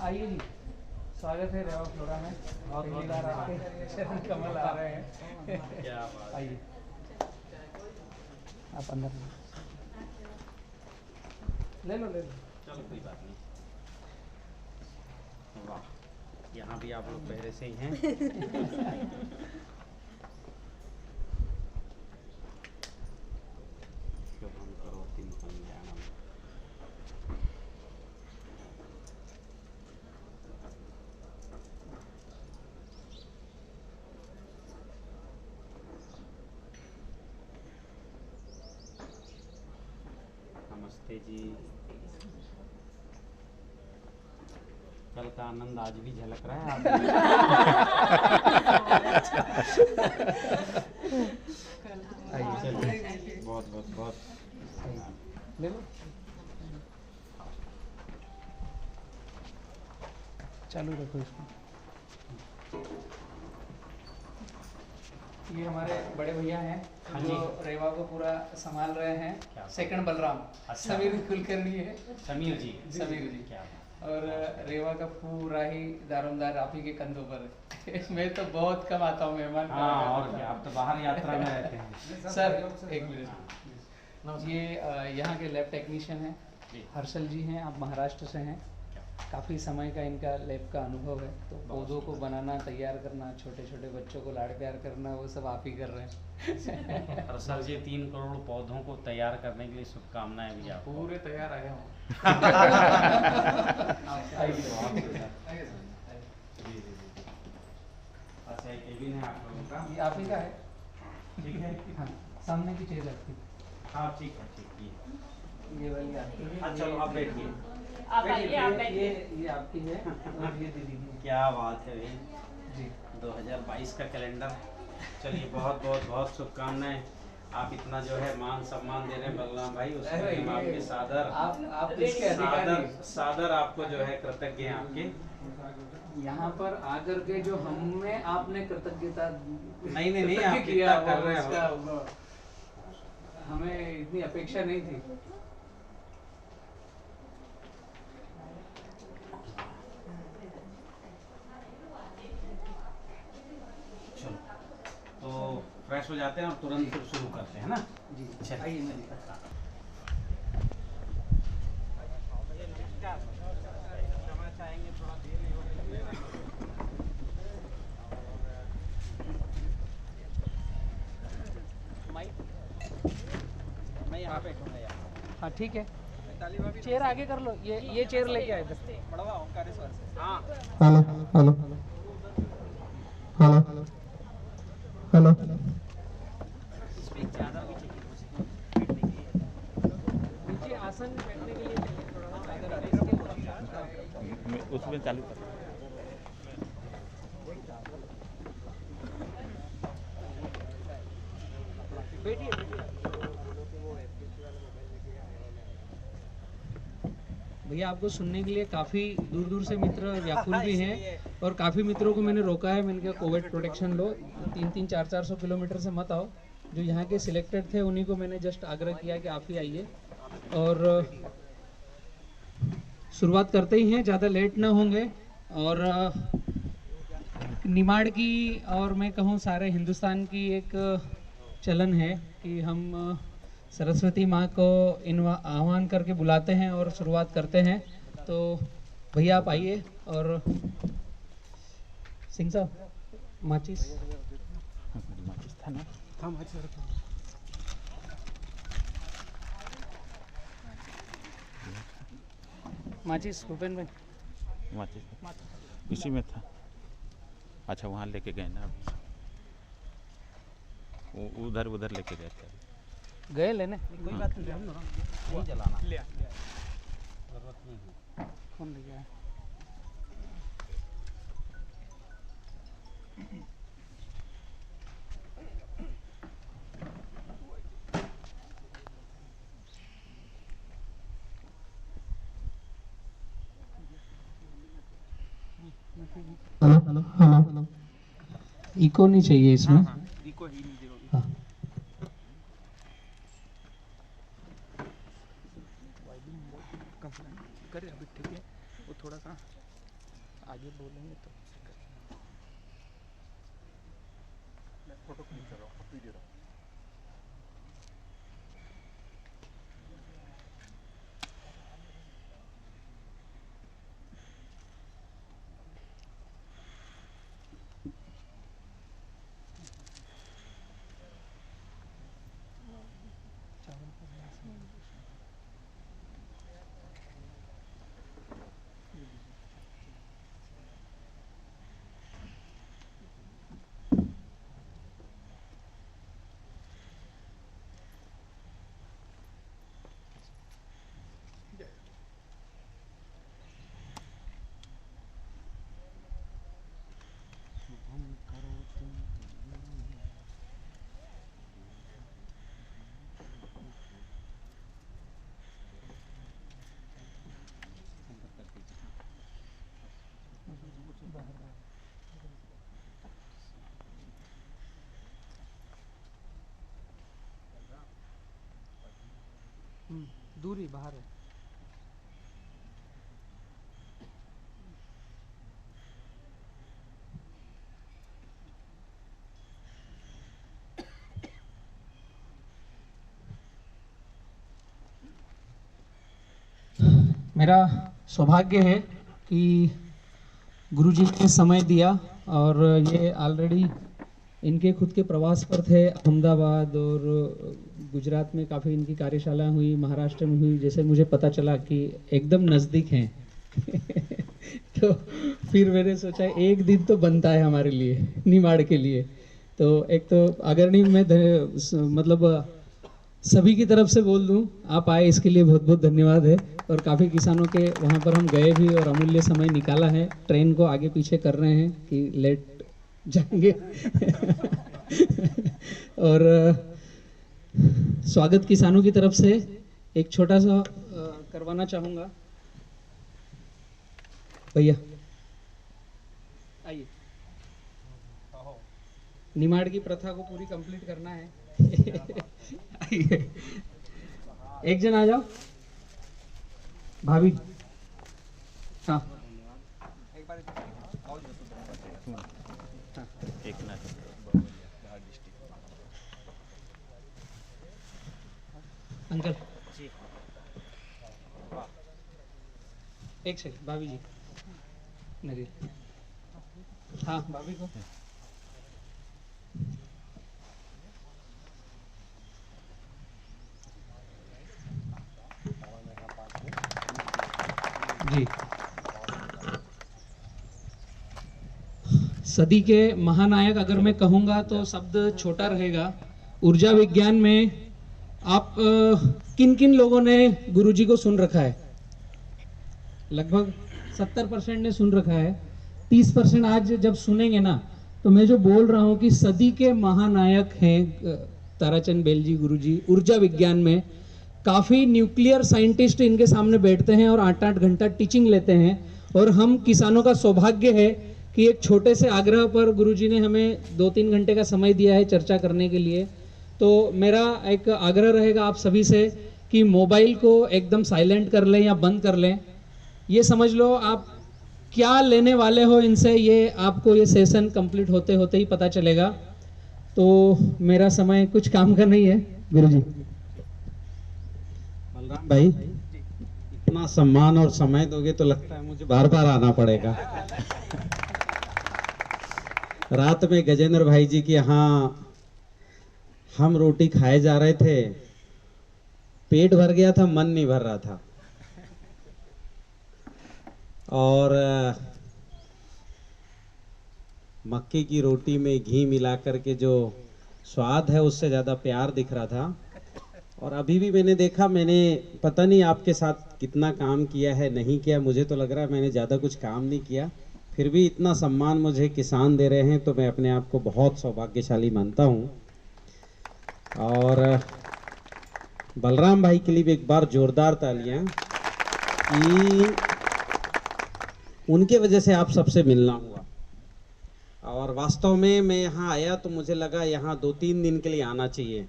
आइए जी, स्वागत है रेवा फ्लोरा में। पहली बार आपके चरण कमल आ रहे हैं। क्या बात। आइए आप अंदर ले लो। चलो कोई बात नहीं। वाह, यहाँ भी आप लोग पहले से ही हैं। शुभम करोति कल्याणम। नमस्ते जी। कल का आनंद आज भी झलक रहा है आप चलिए, बहुत बहुत बहुत ले लो। चालू रखो इसको। ये हमारे बड़े भैया हैं जो रेवा को पूरा संभाल रहे हैं। सेकंड बलराम। समीर कुलकर्णी है। समीर जी। क्या और रेवा का पूरा ही दारोमदार आप ही के कंधों पर है। मैं तो बहुत कम आता हूँ मेहमान। हाँ, और क्या, आप तो बाहर यात्रा में रहते हैं। सर एक मिनट। ये यहाँ के लैब टेक्नीशियन हैं, हर्षल जी हैं। आप महाराष्ट्र से हैं। काफ़ी समय का इनका लैब का अनुभव है। तो पौधों को बनाना, तैयार करना, छोटे छोटे बच्चों को लाड़ प्यार करना, वो सब आप ही कर रहे हैं। हर्षल जी, 3 करोड़ पौधों को तैयार करने के लिए शुभकामनाएं भी आपको। पूरे तैयार आए हूँ। अच्छा, एक केबिन है आप लोगों का। ये आप ही का है। ठीक है। हाँ, सामने की चेयर आपकी। हाँ ठीक है, ठीक। ये वाली आपकी है। हाँ चलो, आप बैठिए। ये आपकी है और ये दीदी की। क्या बात है भाई जी। 2022 का कैलेंडर। चलिए, बहुत बहुत बहुत शुभकामनाएं। आप इतना जो है मान सम्मान दे रहे हैं बलराम भाई, उसके लिए हम आपके आप इसके अधिकारी। सादर आपको जो है कृतज्ञ हैं आपके। यहाँ पर आकर के जो हमें आपने कृतज्ञता नहीं आप किया कर रहे हो। हमें इतनी अपेक्षा नहीं थी। चलो, तो फ्रेश हो जाते हैं और तुरंत फिर शुरू करते हैं ना जी। चलिए। आइए, मैं दिखाता हूँ। मैं यहाँ बैठूंगा यार। हाँ ठीक है, चेयर आगे कर लो। ये चेयर लेके आए थे। हाँ हेलो हेलो हेलो हेलो। नीचे आसन बैठने के लिए चाहिए थोड़ा। उसमें चालू कर। बैठिए। भैया, आपको सुनने के लिए काफ़ी दूर दूर से मित्र व्याकुल भी हैं और काफ़ी मित्रों को मैंने रोका है। मैंने कहा कोविड प्रोटेक्शन लो, 300-400 किलोमीटर से मत आओ। जो यहाँ के सिलेक्टेड थे उन्हीं को मैंने जस्ट आग्रह किया कि आप ही आइए। और शुरुआत करते ही हैं, ज़्यादा लेट ना होंगे। और निमाड़ की और मैं कहूँ सारे हिंदुस्तान की एक चलन है कि हम सरस्वती माँ को आह्वान करके बुलाते हैं और शुरुआत करते हैं। तो भैया आप आइए। और सिंह साहब, माचिस था ना। हाँ, माचिस माचिस भूपेन भाई। माचिस इसी में था। अच्छा, वहाँ लेके गए ना। उधर लेके गए थे। गए लेने। कोई बात नहीं जलाना जरूरत नहीं है। कौन ले गया? Hello hello hello. इको नहीं चाहिए इसमें। इको ही नहीं देगा। हाँ। करे अभी ठीक है, वो थोड़ा सा आगे बोलेंगे तो फोटो क्लिक कर रहा हूँ, वीडियो रहा। दूरी बाहर है। मेरा सौभाग्य है कि गुरुजी ने समय दिया और ये ऑलरेडी इनके खुद के प्रवास पर थे। अहमदाबाद और गुजरात में काफ़ी इनकी कार्यशाला हुई, महाराष्ट्र में हुई, जैसे मुझे पता चला कि एकदम नज़दीक हैं तो फिर मैंने सोचा एक दिन तो बनता है हमारे लिए, निमाड़ के लिए। तो एक तो अगर नहीं मैं मतलब सभी की तरफ से बोल दूं, आप आए इसके लिए बहुत बहुत धन्यवाद है। और काफ़ी किसानों के वहाँ पर हम गए भी और अमूल्य समय निकाला है। ट्रेन को आगे पीछे कर रहे हैं कि लेट जाएंगे और स्वागत किसानों की तरफ से एक छोटा सा करवाना चाहूँगा। भैया आइए, निमाड़ की प्रथा को पूरी कंप्लीट करना है आइए, एक जन आ जाओ। भाभी हाँ एक ना अंकल एक सेकंड, भाभी जी नरियल हाँ भाभी को जी। सदी के महानायक अगर मैं कहूँगा तो शब्द छोटा रहेगा। ऊर्जा विज्ञान में आप किन किन लोगों ने गुरुजी को सुन रखा है? लगभग 70% ने सुन रखा है। 30% आज जब सुनेंगे ना तो मैं जो बोल रहा हूँ कि सदी के महानायक हैं ताराचंद बेल जी गुरुजी। ऊर्जा विज्ञान में काफ़ी न्यूक्लियर साइंटिस्ट इनके सामने बैठते हैं और 8-8 घंटा टीचिंग लेते हैं। और हम किसानों का सौभाग्य है कि एक छोटे से आग्रह पर गुरुजी ने हमें 2-3 घंटे का समय दिया है चर्चा करने के लिए। तो मेरा एक आग्रह रहेगा आप सभी से कि मोबाइल को एकदम साइलेंट कर लें या बंद कर लें। ये समझ लो आप क्या लेने वाले हो इनसे, ये आपको ये सेशन कंप्लीट होते होते ही पता चलेगा। तो मेरा समय कुछ काम का नहीं है गुरुजी। बलराम भाई इतना सम्मान और समय दोगे तो लगता है मुझे बार बार आना पड़ेगा। रात में गजेंद्र भाई जी के यहाँ हम रोटी खाए जा रहे थे, पेट भर गया था, मन नहीं भर रहा था। और मक्के की रोटी में घी मिला करके जो स्वाद है उससे ज़्यादा प्यार दिख रहा था। और अभी भी मैंने देखा, मैंने पता नहीं आपके साथ कितना काम किया है नहीं किया, मुझे तो लग रहा है मैंने ज़्यादा कुछ काम नहीं किया, फिर भी इतना सम्मान मुझे किसान दे रहे हैं तो मैं अपने आप को बहुत सौभाग्यशाली मानता हूँ। और बलराम भाई के लिए भी एक बार जोरदार तालियां कि उनके वजह से आप सबसे मिलना हुआ। और वास्तव में मैं यहाँ आया तो मुझे लगा यहाँ 2-3 दिन के लिए आना चाहिए।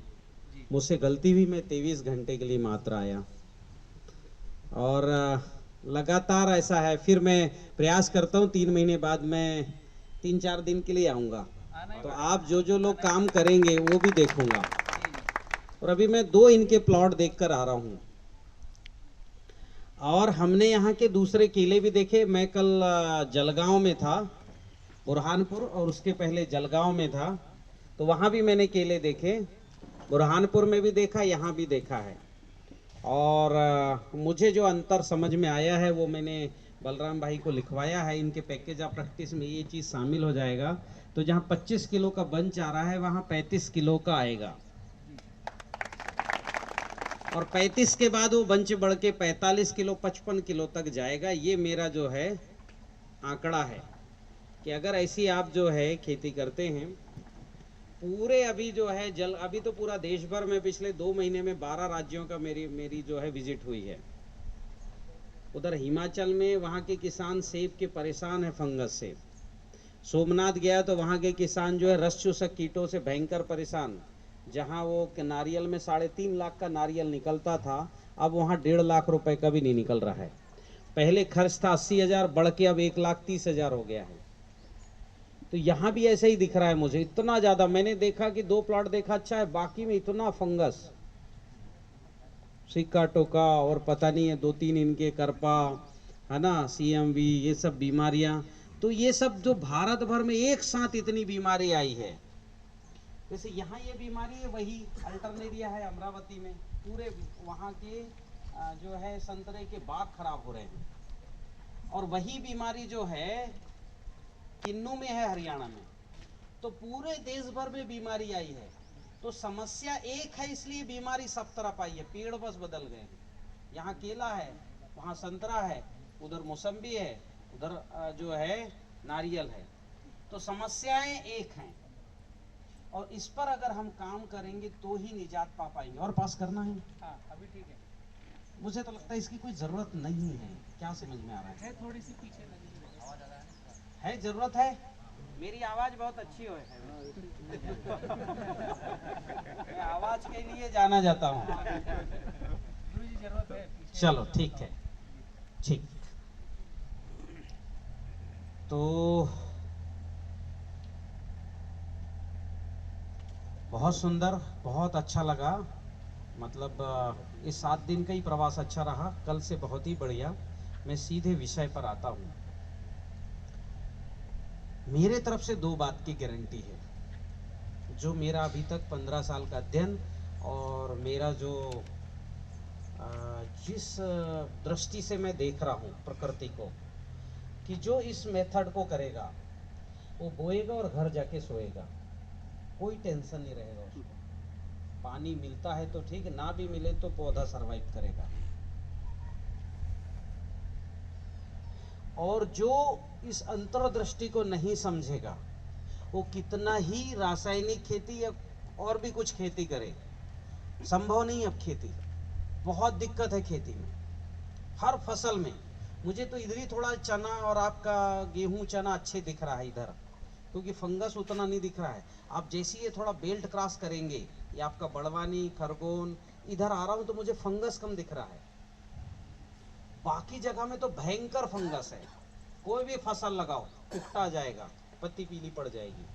मुझसे गलती हुई, मैं 23 घंटे के लिए मात्र आया। और लगातार ऐसा है। फिर मैं प्रयास करता हूँ 3 महीने बाद मैं 3-4 दिन के लिए आऊँगा, तो आप जो लोग काम करेंगे वो भी देखूंगा। और अभी मैं 2 इनके प्लॉट देखकर आ रहा हूँ, और हमने यहाँ के दूसरे किले भी देखे। मैं कल जलगांव में था, बुरहानपुर, और उसके पहले जलगांव में था, तो वहाँ भी मैंने केले देखे। बुरहानपुर में भी देखा, यहाँ भी देखा है। और मुझे जो अंतर समझ में आया है वो मैंने बलराम भाई को लिखवाया है। इनके पैकेज ऑफ प्रैक्टिस में ये चीज़ शामिल हो जाएगा, तो जहाँ 25 किलो का बंच आ रहा है वहाँ 35 किलो का आएगा, और 35 के बाद वो बंच बढ़ के 45 किलो 55 किलो तक जाएगा। ये मेरा जो है आंकड़ा है कि अगर ऐसी आप जो है खेती करते हैं पूरे, अभी जो है अभी तो पूरा देश भर में पिछले 2 महीने में 12 राज्यों का मेरी जो है विजिट हुई है। उधर हिमाचल में वहाँ के किसान सेब के परेशान है फंगस से। सोमनाथ गया तो वहाँ के किसान जो है रस चूसक कीटों से भयंकर परेशान। जहाँ वो नारियल में 3.5 लाख का नारियल निकलता था, अब वहाँ 1.5 लाख रुपए का भी नहीं निकल रहा है। पहले खर्च था 80,000, बढ़ के अब 1,30,000 हो गया है। तो यहाँ भी ऐसे ही दिख रहा है मुझे, इतना ज़्यादा। मैंने देखा कि 2 प्लॉट देखा अच्छा है, बाकी में इतना फंगस, सिक्का टोका, और पता नहीं है 2-3 इनके करपा है ना, CMV, ये सब बीमारियां। तो ये सब जो भारत भर में एक साथ इतनी बीमारी आई है, जैसे यहाँ ये बीमारी है, वही अल्टरनेरिया है अमरावती में, पूरे वहाँ के जो है संतरे के बाग खराब हो रहे हैं। और वही बीमारी जो है किन्नू में है, हरियाणा में। तो पूरे देश भर में बीमारी आई है। तो समस्या एक है, इसलिए बीमारी सब तरफ आई है। पेड़ बस बदल गए हैं, यहाँ केला है, वहाँ संतरा है, उधर मौसम्बी है, उधर जो है नारियल है। तो समस्याएं एक हैं, और इस पर अगर हम काम करेंगे तो ही निजात पा पाएंगे। और पास करना है? हाँ, अभी ठीक है। मुझे तो लगता है इसकी कोई जरूरत नहीं है। क्या समझ में आ रहा है? थोड़ी सी पीछे लगी है जरूरत है? मेरी आवाज बहुत अच्छी है, मैं आवाज के लिए जाना जाता हूँ। गुरुजी जरूरत है पीछे। चलो ठीक है, ठीक। तो बहुत सुंदर, बहुत अच्छा लगा। मतलब इस 7 दिन का ही प्रवास अच्छा रहा, कल से बहुत ही बढ़िया। मैं सीधे विषय पर आता हूँ। मेरे तरफ से 2 बात की गारंटी है। जो मेरा अभी तक 15 साल का अध्ययन और मेरा जो जिस दृष्टि से मैं देख रहा हूँ प्रकृति को, कि जो इस मेथड को करेगा वो बोएगा और घर जाके सोएगा, कोई टेंशन नहीं रहेगा उसको। पानी मिलता है तो ठीक, ना भी मिले तो पौधा सरवाइव करेगा। और जो इस अंतर्दृष्टि को नहीं समझेगा वो कितना ही रासायनिक खेती या और भी कुछ खेती करे, संभव नहीं। अब खेती बहुत दिक्कत है, खेती में हर फसल में। मुझे तो इधर ही थोड़ा चना और आपका गेहूं चना अच्छे दिख रहा है इधर, क्योंकि फंगस उतना नहीं दिख रहा है। आप जैसे ये थोड़ा बेल्ट क्रॉस करेंगे, ये आपका बड़वानी, खरगोन, इधर आ रहा हूं तो मुझे फंगस कम दिख रहा है। बाकी जगह में तो भयंकर फंगस है। कोई भी फसल लगाओ उगटा जाएगा, पत्ती पीली पड़ जाएगी।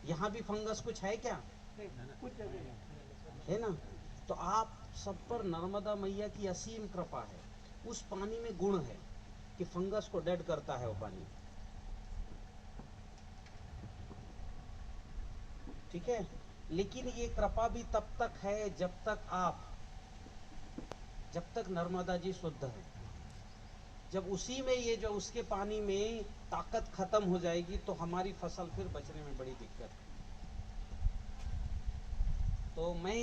यहाँ भी फंगस कुछ है क्या? है ना? तो आप सब पर नर्मदा मैया की असीम कृपा है। उस पानी में गुण है कि फंगस को डेड करता है वो पानी, ठीक है। लेकिन ये कृपा भी तब तक है जब तक नर्मदा जी शुद्ध है। जब उसी में ये जो उसके पानी में ताकत खत्म हो जाएगी तो हमारी फसल फिर बचने में बड़ी दिक्कत है। तो मैं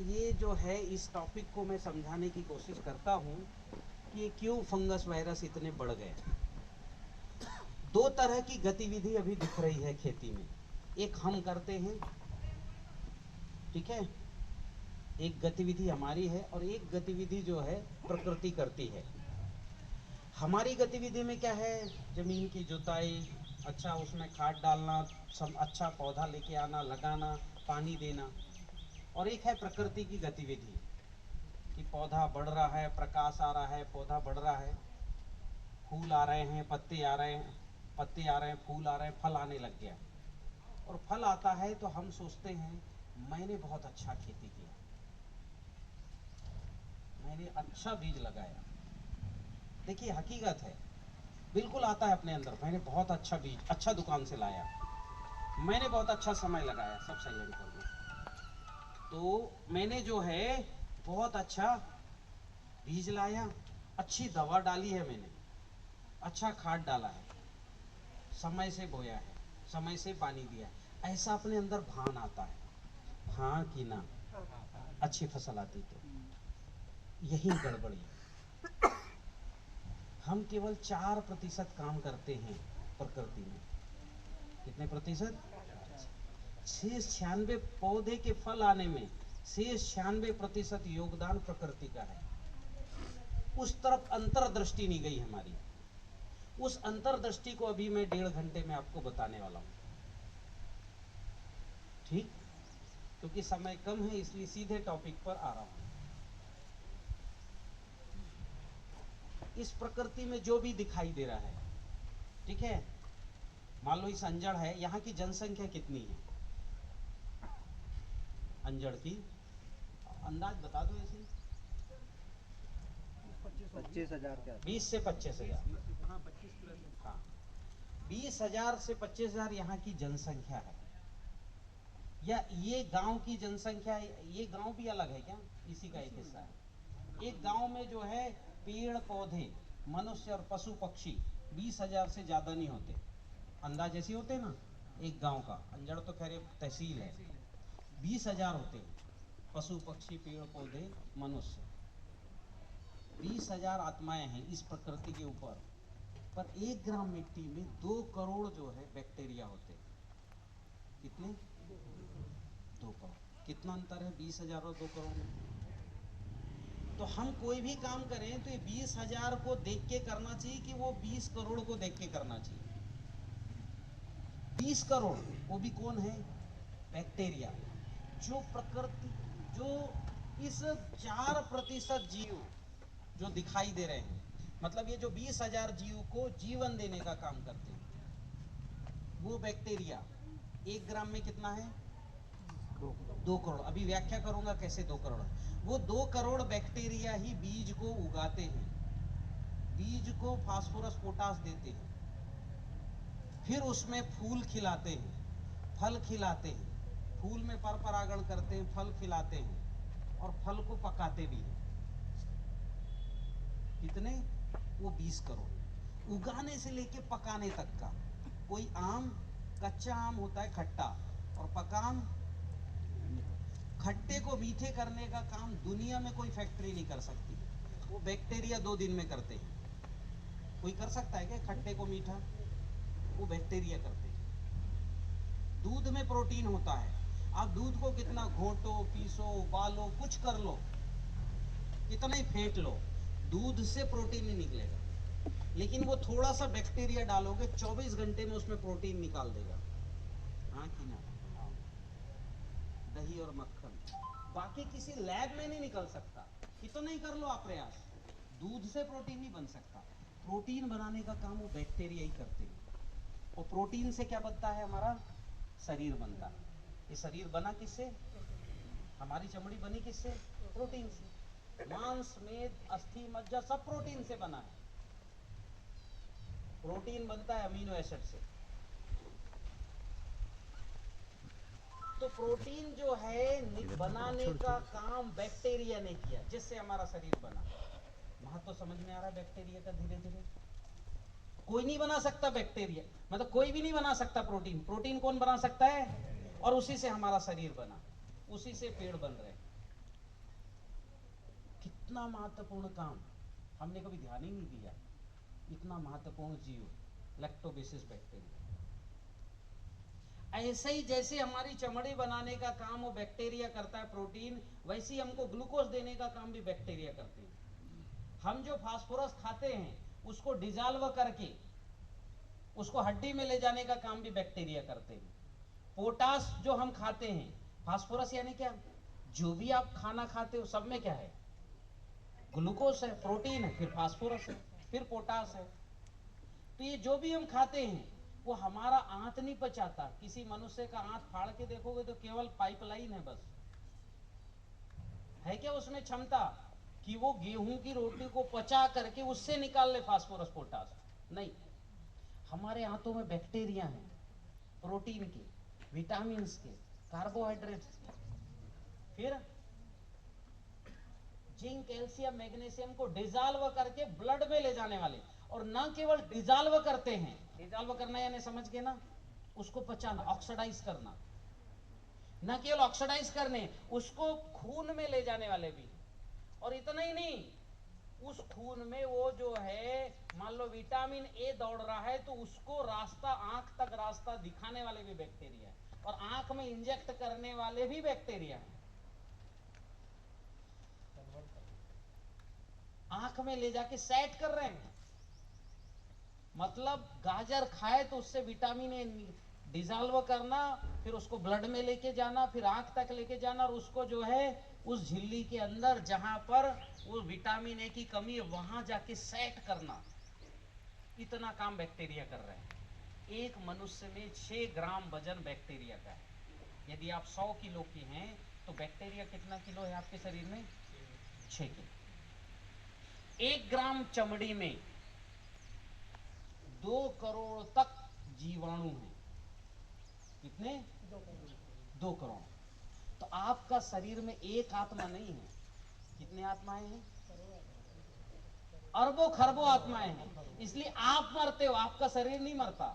ये जो है इस टॉपिक को मैं समझाने की कोशिश करता हूँ कि क्यों फंगस वायरस इतने बढ़ गए। 2 तरह की गतिविधि अभी दिख रही है खेती में। एक हम करते हैं, ठीक है, एक गतिविधि हमारी है और एक गतिविधि जो है प्रकृति करती है। हमारी गतिविधि में क्या है? जमीन की जुताई, अच्छा उसमें खाद डालना, सब अच्छा पौधा लेके आना, लगाना, पानी देना। और एक है प्रकृति की गतिविधि कि पौधा बढ़ रहा है, प्रकाश आ रहा है, पौधा बढ़ रहा है, फूल आ रहे हैं, पत्ते आ रहे हैं, फूल आ रहे हैं, फल आने लग गया। और फल आता है तो हम सोचते हैं मैंने बहुत अच्छा खेती किया, मैंने अच्छा बीज लगाया। देखिए हकीकत है, बिल्कुल आता है अपने अंदर, मैंने बहुत अच्छा बीज अच्छा दुकान से लाया, मैंने बहुत अच्छा समय लगाया। सब साइलेंट कर दो। तो मैंने जो है बहुत अच्छा बीज लाया, अच्छी दवा डाली है, मैंने अच्छा खाद डाला है, समय से बोया है, समय से पानी दिया है। ऐसा अपने अंदर भान आता है, हाँ कि ना, अच्छी फसल आती। तो यही गड़बड़ी है। हम केवल 4% काम करते हैं प्रकृति में। कितने प्रतिशत? 96 पौधे के फल आने में 96% योगदान प्रकृति का है। उस तरफ अंतर्दृष्टि नहीं गई हमारी। उस अंतर्दृष्टि को अभी मैं 1.5 घंटे में आपको बताने वाला हूं। ठीक, क्योंकि समय कम है इसलिए सीधे टॉपिक पर आ रहा हूं। इस प्रकृति में जो भी दिखाई दे रहा है, ठीक है, मान लो इस अंजड़ है, यहाँ की जनसंख्या कितनी है अंजड़ की? अंदाज बता दो ऐसे। 25,000 के 20 से 25,000। हाँ, 20,000 से 25,000 यहाँ की जनसंख्या है। या ये गांव की जनसंख्या, ये गांव भी अलग है क्या? इसी का एक हिस्सा है। एक गांव में जो है पेड़ पौधे, मनुष्य और पशु पक्षी 20,000 से ज्यादा नहीं होते। अंदाज ऐसे होते ना एक गांव का। अंजड़ तो खैर तहसील है। 20,000 होते हैं पशु पक्षी पेड़ पौधे मनुष्य। 20,000 आत्माएं हैं इस प्रकृति के ऊपर। पर 1 ग्राम मिट्टी में 2 करोड़ जो है बैक्टीरिया होते हैं। कितने? 2 करोड़। कितना अंतर है 20,000 और 2 करोड़ में? तो हम कोई भी काम करें तो ये 20,000 को देख के करना चाहिए कि वो 20 करोड़ को देख के करना चाहिए। 20 करोड़ वो भी कौन है? बैक्टीरिया। जो प्रकृति, जो इस 4% जीव जो दिखाई दे रहे हैं, मतलब ये जो 20,000 जीव को जीवन देने का काम करते हैं, वो बैक्टीरिया 1 ग्राम में कितना है? 2 करोड़। अभी व्याख्या करूंगा कैसे 2 करोड़। वो 2 करोड़ बैक्टीरिया ही बीज को उगाते हैं, बीज को फास्फोरस पोटास देते हैं, फिर उसमें फूल खिलाते हैं, फल खिलाते हैं, फूल में पर परागण करते हैं, फल खिलाते हैं और फल को पकाते भी हैं। कितने? वो 20 करोड़। उगाने से लेके पकाने तक का। कोई आम, कच्चा आम होता है खट्टा, और पका आम, खट्टे को मीठे करने का काम दुनिया में कोई फैक्ट्री नहीं कर सकती। वो बैक्टीरिया 2 दिन में करते हैं। कोई कर सकता है क्या खट्टे को मीठा? वो बैक्टीरिया करते हैं। दूध में प्रोटीन होता है, आप दूध को कितना घोटो, पीसो, उबालो, कुछ कर लो, कितना ही फेंट लो, दूध से प्रोटीन नहीं निकलेगा। लेकिन वो थोड़ा सा बैक्टीरिया डालोगे, 24 घंटे में उसमें प्रोटीन निकाल देगा। हाँ कि ना? दही और मक्खन बाकी किसी लैब में नहीं निकल सकता, कितना ही कर लो आप प्रयास, दूध से प्रोटीन नहीं बन सकता। प्रोटीन बनाने का काम वो बैक्टीरिया ही करते हैं। और प्रोटीन से क्या बनता है? हमारा शरीर बनता है। ये शरीर बना किससे? हमारी चमड़ी बनी किससे? प्रोटीन से। मांस, मेद, अस्थि, मज्जा सब प्रोटीन से बना है। प्रोटीन बनता है अमीनो एसिड से। तो प्रोटीन जो है बनाने का काम बैक्टीरिया ने किया, जिससे हमारा शरीर बना। महत्व तो समझ में आ रहा है बैक्टीरिया का? धीरे धीरे कोई नहीं बना सकता बैक्टीरिया, मतलब कोई भी नहीं बना सकता प्रोटीन। प्रोटीन कौन बना सकता है? और उसी से हमारा शरीर बना, उसी से पेड़ बन रहे। कितना महत्वपूर्ण काम, हमने कभी ध्यान ही नहीं दिया। इतना महत्वपूर्ण जीव लैक्टोबेसिलस बैक्टीरिया। ऐसे ही जैसे हमारी चमड़ी बनाने का काम वो बैक्टीरिया करता है प्रोटीन, वैसे ही हमको ग्लूकोज देने का काम भी बैक्टीरिया करते हैं। हम जो फास्फोरस खाते हैं उसको डिजॉल्व करके उसको हड्डी में ले जाने का काम भी बैक्टीरिया करते हैं। पोटास जो हम खाते हैं, फास्फोरस यानी क्या? जो भी आप खाना खाते हो सब में क्या है? ग्लूकोज है, प्रोटीन है, फिर फास्फोरस है, फिर पोटास है। तो ये जो भी हम खाते हैं वो हमारा आंत नहीं पचाता। किसी मनुष्य का आंत फाड़ के देखोगे तो केवल पाइपलाइन है बस। है क्या उसमें क्षमता कि वो गेहूं की रोटी को पचा करके उससे निकाल ले फास्फोरस पोटास? नहीं। हमारे आंतों में बैक्टीरिया हैं, प्रोटीन के, विटामिन के, कार्बोहाइड्रेट्स के, फिर जिंक, कैल्शियम, मैग्नीशियम को डिजॉल्व करके ब्लड में ले जाने वाले। और ना केवल डिजॉल्व करते हैं, डिजॉल्व करना यानी समझ गए ना, उसको पचाना, ऑक्सीडाइज करना। ना केवल ऑक्सीडाइज करने, उसको खून में ले जाने वाले भी। और इतना ही नहीं, उस खून में वो जो है, मान लो विटामिन ए दौड़ रहा है तो उसको रास्ता, आंख तक रास्ता दिखाने वाले भी बैक्टीरिया है। और आंख में इंजेक्ट करने वाले भी बैक्टीरिया है। आंख में ले जाके सेट कर रहे हैं। मतलब गाजर खाए तो उससे विटामिन ए डिजॉल्व करना, फिर उसको ब्लड में लेके जाना, फिर आंख तक लेके जाना, और उसको जो है उस झिल्ली के अंदर जहां पर वो विटामिन ए की कमी है वहां जाके सेट करना। इतना काम बैक्टीरिया कर रहे हैं। एक मनुष्य में 6 ग्राम वजन बैक्टीरिया का है। यदि आप 100 किलो के हैं तो बैक्टीरिया कितना किलो है आपके शरीर में? 6 किलो। 1 ग्राम चमड़ी में 2 करोड़ तक जीवाणु हैं। कितने? 2 करोड़। तो आपका शरीर में एक आत्मा नहीं है, कितने आत्माएं हैं? अरबों खरबों आत्माएं हैं। इसलिए आप मरते हो, आपका शरीर नहीं मरता।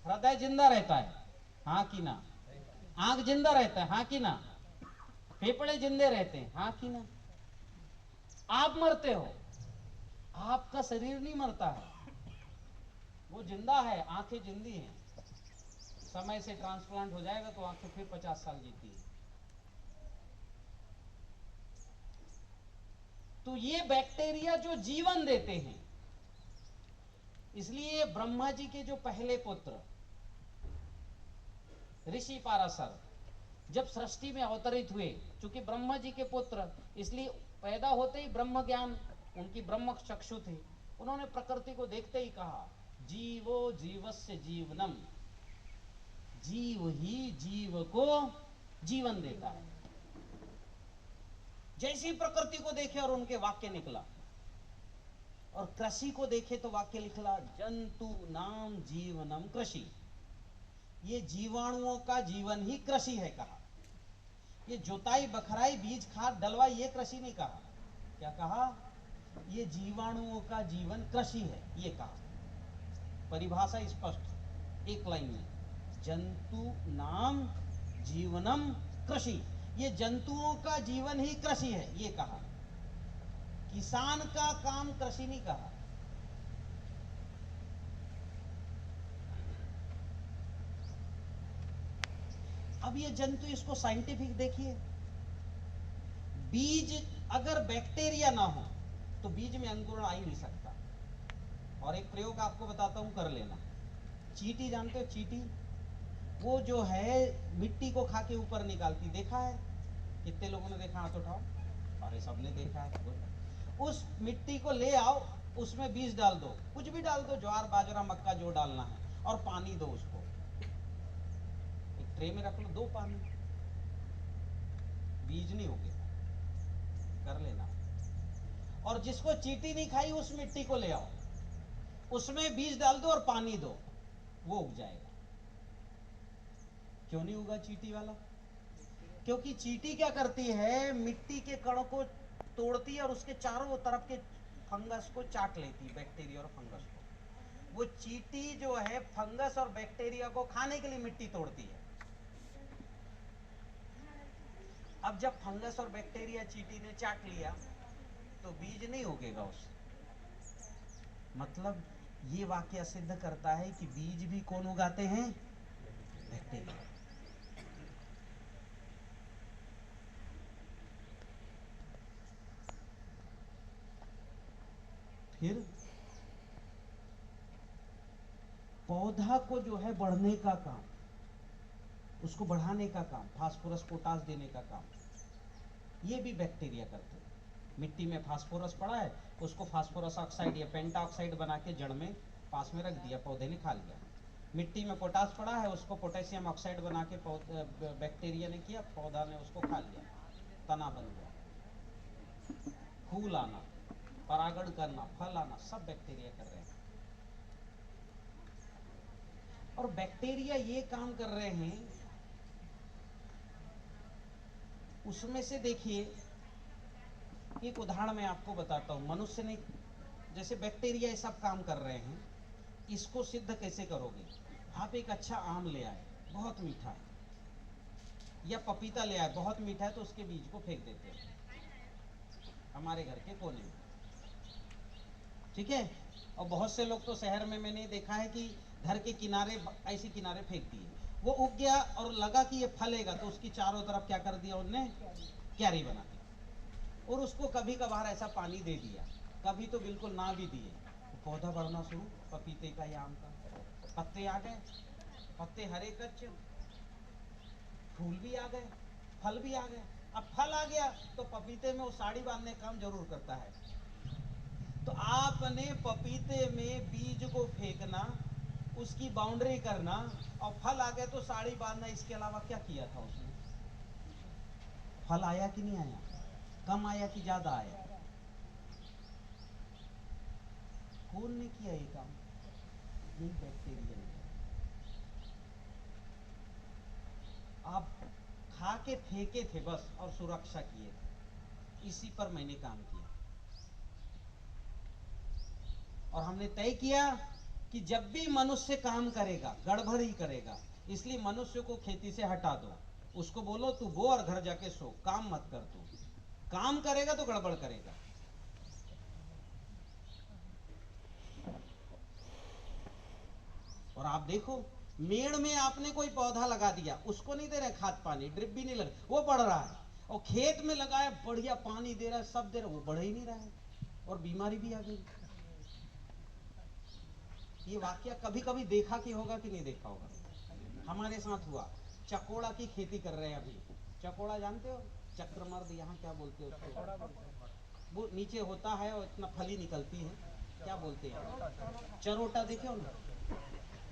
हृदय जिंदा रहता है, हाँ कि ना? आंख जिंदा रहता है, हाँ कि ना? फेफड़े जिंदे रहते हैं, हाँ कि ना? आप मरते हो, आपका शरीर नहीं मरता है, वो जिंदा है, आंखें जिंदी हैं। समय से ट्रांसप्लांट हो जाएगा तो आंखें फिर 50 साल जीती है। तो ये बैक्टीरिया जो जीवन देते हैं, इसलिए ब्रह्मा जी के जो पहले पुत्र ऋषि पाराशर जब सृष्टि में अवतरित हुए, चूंकि ब्रह्मा जी के पुत्र, इसलिए पैदा होते ही ब्रह्म ज्ञान, उनकी ब्रह्म चक्षु थी। उन्होंने प्रकृति को देखते ही कहा, जीवो जीवस्य जीवनम, जीव ही जीव को जीवन देता है। जैसी प्रकृति को देखे और उनके वाक्य निकला, और कृषि को देखे तो वाक्य निकला, जंतु नाम जीवनम कृषि। ये जीवाणुओं का जीवन ही कृषि है कहा। ये जोताई, बखराई, बीज, खाद, डलवाई, ये कृषि नहीं कहा। क्या कहा? ये जीवाणुओं का जीवन कृषि है, ये कहा। परिभाषा स्पष्ट एक लाइन में, जंतु नाम जीवनम कृषि। ये जंतुओं का जीवन ही कृषि है, ये कहा। किसान का काम कृषि नहीं कहा। अब ये जंतु, इसको साइंटिफिक देखिए। बीज अगर बैक्टीरिया ना हो तो बीज में अंकुरण आ ही नहीं सकता। और एक प्रयोग आपको बताता हूं, कर लेना। चींटी जानते हो? चींटी वो जो है मिट्टी को खा के ऊपर निकालती, देखा है? कितने लोगों ने देखा? हाथ उठाओ। अरे सबने देखा है। उस मिट्टी को ले आओ, उसमें बीज डाल दो, कुछ भी डाल दो, ज्वार, बाजरा, मक्का जो डालना है, और पानी दो उसको। एक ट्रे में रख लो, दो पानी, बीज नहीं होगे, कर लेना। और जिसको चींटी नहीं खाई उस मिट्टी को ले आओ, उसमें बीज डाल दो और पानी दो, वो उग जाएगा। क्यों नहीं उगा चींटी वाला? क्योंकि चींटी क्या करती है, मिट्टी के कणों को तोड़ती है और उसके चारों तरफ के फंगस को चाट लेती है, बैक्टीरिया और फंगस को। वो चींटी जो है फंगस और बैक्टीरिया को खाने के लिए मिट्टी तोड़ती है। अब जब फंगस और बैक्टीरिया चींटी ने चाट लिया तो बीज नहीं उगेगा उससे। मतलब ये वाक्य सिद्ध करता है कि बीज भी कौन उगाते हैं? बैक्टीरिया। फिर पौधा को जो है बढ़ने का काम, उसको बढ़ाने का काम, फास्फोरस पोटास देने का काम, ये भी बैक्टीरिया करते हैं। मिट्टी में फास्फोरस पड़ा है, उसको फास्फोरस ऑक्साइड या पेंटा ऑक्साइड बना के जड़ में पास में रख दिया, पौधे ने खा लिया। मिट्टी में पोटास पड़ा है, उसको पोटेशियम ऑक्साइड बना के बैक्टीरिया ने किया, पौधा ने उसको खा लिया, तना बन गया। फूल आना, परागण करना, फल आना, सब बैक्टीरिया कर रहे हैं। और बैक्टीरिया ये काम कर रहे हैं, उसमें से देखिए एक उदाहरण मैं आपको बताता हूं। मनुष्य ने, जैसे बैक्टीरिया ये सब काम कर रहे हैं, इसको सिद्ध कैसे करोगे? आप एक अच्छा आम ले आए, बहुत मीठा है, या पपीता ले आए, बहुत मीठा है, तो उसके बीज को फेंक देते हैं हमारे घर के कोने में, ठीक है। और बहुत से लोग तो शहर में मैंने देखा है कि घर के किनारे ऐसे किनारे फेंक दिए, वो उग गया और लगा कि ये फलेगा, तो उसकी चारों तरफ क्या कर दिया उनने? क्यारी बना दी, और उसको कभी कभार ऐसा पानी दे दिया, कभी तो बिल्कुल ना भी दिए, तो पौधा बढ़ना शुरू, पपीते का या आम का, पत्ते आ गए, पत्ते हरे कच्चे, फूल भी आ गए, फल भी आ गए। अब फल आ गया तो पपीते में वो साड़ी बांधने का काम जरूर करता है। तो आपने पपीते में बीज को फेंकना, उसकी बाउंड्री करना, और फल आ गए तो साड़ी बांधना, इसके अलावा क्या किया था उसने? फल आया कि नहीं आया? कम आया कि ज्यादा आया? कौन ने किया ये काम? यही बैक्टीरिया ने। आप खा के फेंके थे बस और सुरक्षा किए थे, इसी पर मैंने काम किया। और हमने तय किया कि जब भी मनुष्य काम करेगा गड़बड़ ही करेगा, इसलिए मनुष्य को खेती से हटा दो, उसको बोलो तू बो और घर जाके सो, काम मत कर। तू काम करेगा तो गड़बड़ करेगा। और आप देखो, मेड़ में आपने कोई पौधा लगा दिया, उसको नहीं दे रहे खाद पानी, ड्रिप भी नहीं लगा, वो बढ़ रहा है। और खेत में लगाया, बढ़िया पानी दे रहा है, सब दे रहा है, वो बढ़ ही नहीं रहा है, और बीमारी भी आ गई। ये वाकया कभी कभी देखा कि होगा कि नहीं देखा होगा? हमारे साथ हुआ। चकोड़ा की खेती कर रहे हैं अभी। चकोड़ा जानते हो? चक्रमर्द, यहाँ क्या बोलते हो उसको? वो नीचे होता है और इतना फली निकलती है, क्या बोलते हैं? चरोटा देखे हो ना?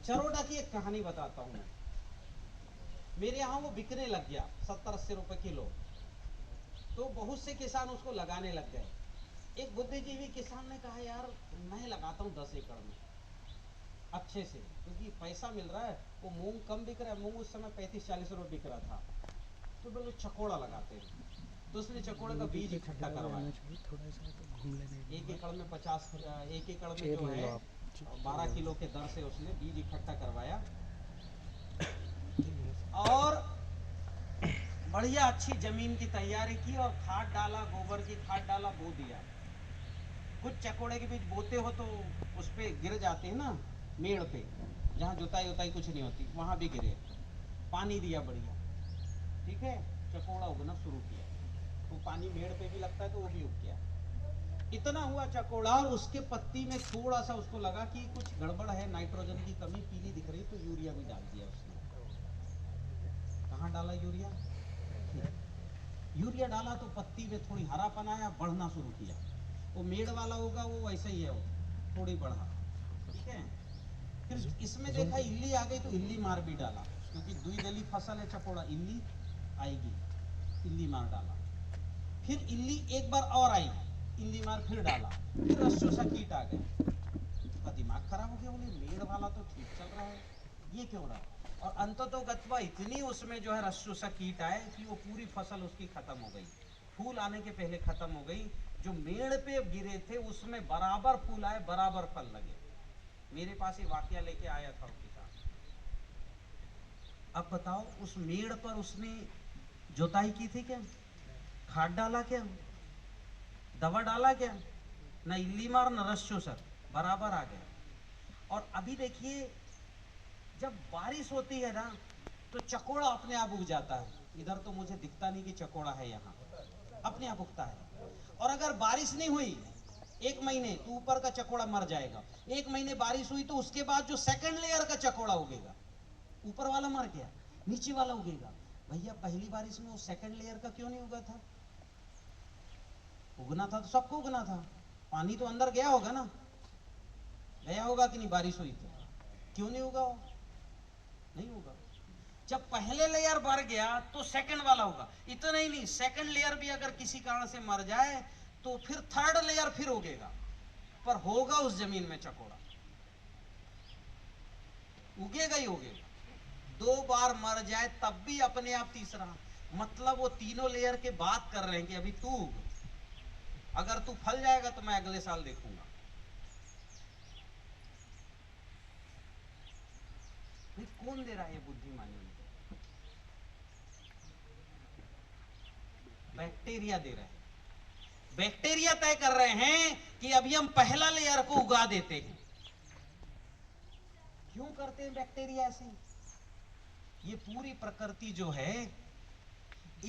चरोटा की एक कहानी बताता हूँ मैं। मेरे यहाँ वो बिकने लग गया 70-80 रुपए किलो, तो बहुत से किसान उसको लगाने लग गए। एक बुद्धिजीवी किसान ने कहा, यार मैं लगाता हूँ 10 एकड़ में अच्छे से, क्योंकि पैसा मिल रहा है। वो मूंग कम बिक रहा है, मूंग उस समय 35-40 रुपए बिक रहा था, तो बोलो चकोड़ा लगाते हैं। तो उसने चकोड़े का बीज इकट्ठा करवाया, 1 एकड़ में 50, 1 एकड़ में जो है 12 किलो के दर से उसने बीज इकट्ठा करवाया, और बढ़िया अच्छी जमीन की तैयारी की, और खाद डाला, गोबर की खाद डाला, बो दिया। कुछ चकोड़े के बीज बोते हो तो उस पे गिर जाते हैं ना, मेड़ पे, जहाँ जुताई उताई कुछ नहीं होती, वहां भी गिरे। पानी दिया बढ़िया, ठीक है, चकोड़ा उगना शुरू किया। तो पानी मेड़ पे भी लगता है तो वो भी उग गया। इतना हुआ चकोड़ा, और उसके पत्ती में थोड़ा सा उसको लगा कि कुछ गड़बड़ है, नाइट्रोजन की कमी पीली दिख रही, तो यूरिया भी डाल दिया उसने। कहाँ डाला यूरिया? यूरिया डाला तो पत्ती में थोड़ी हरापन आया, बढ़ना शुरू किया। वो मेड़ वाला होगा वो वैसा ही है, वो थोड़ी बढ़ा, ठीक है। फिर इसमें देखा इल्ली आ गई, तो इल्ली मार भी डाला, क्योंकि द्विदली फसल है चकोड़ा, इल्ली आएगी, इल्ली मार डाला। फिर इल्ली एक बार और आई, इल्ली मार फिर डाला, फिर रस्सों कीट आ गए। उसका दिमाग खराब हो गया, बोले मेड़ वाला तो ठीक चल रहा है, ये क्यों रहा? और अंततोगत्वा इतनी उसमें जो है रस्सों कीट आए कि वो पूरी फसल उसकी खत्म हो गई, फूल आने के पहले खत्म हो गई। जो मेड़ पे गिरे थे उसमें बराबर फूल आए, बराबर फल लगे। मेरे पास ये वाकया लेके आया था वो किसान। अब बताओ, उस मेड़ पर उसने जोताई की थी क्या? खाद डाला क्या? दवा डाला क्या? न इल्ली मार न रस्सों बराबर आ गया। और अभी देखिए, जब बारिश होती है ना, तो चकोड़ा अपने आप उग जाता है। इधर तो मुझे दिखता नहीं कि चकोड़ा है, यहाँ अपने आप उगता है। और अगर बारिश नहीं हुई 1 महीने, तो ऊपर का चकोड़ा मर जाएगा। 1 महीने बारिश हुई तो उसके बाद जो सेकंड लेयर का चकोड़ा उगेगा, ऊपर वाला मर गया, नीचे वाला उगेगा। भैया पहली बारिश में वो सेकंड लेयर का क्यों नहीं उगा था? उगना था तो सबको उगना था, पानी तो अंदर गया होगा ना, गया होगा। होगा कि नहीं? बारिश हुई तो क्यों नहीं होगा? नहीं होगा। जब पहले लेयर बढ़ गया तो सेकंड वाला होगा। इतना ही नहीं, सेकंड लेयर भी अगर किसी कारण से मर जाए तो फिर थर्ड लेयर फिर उगेगा, पर होगा उस जमीन में चकोड़ा, उगेगा ही उगेगा। 2 बार मर जाए तब भी अपने आप तीसरा, मतलब वो तीनों लेयर के बात कर रहे हैं कि अभी तू उग, अगर तू फल जाएगा तो मैं अगले साल देखूंगा। नहीं, कौन दे रहा है ये बुद्धिमानी? बैक्टीरिया दे रहे हैं। बैक्टीरिया तय कर रहे हैं कि अभी हम पहला लेयर को उगा देते हैं। क्यों करते हैं बैक्टीरिया ऐसे? ये पूरी प्रकृति जो है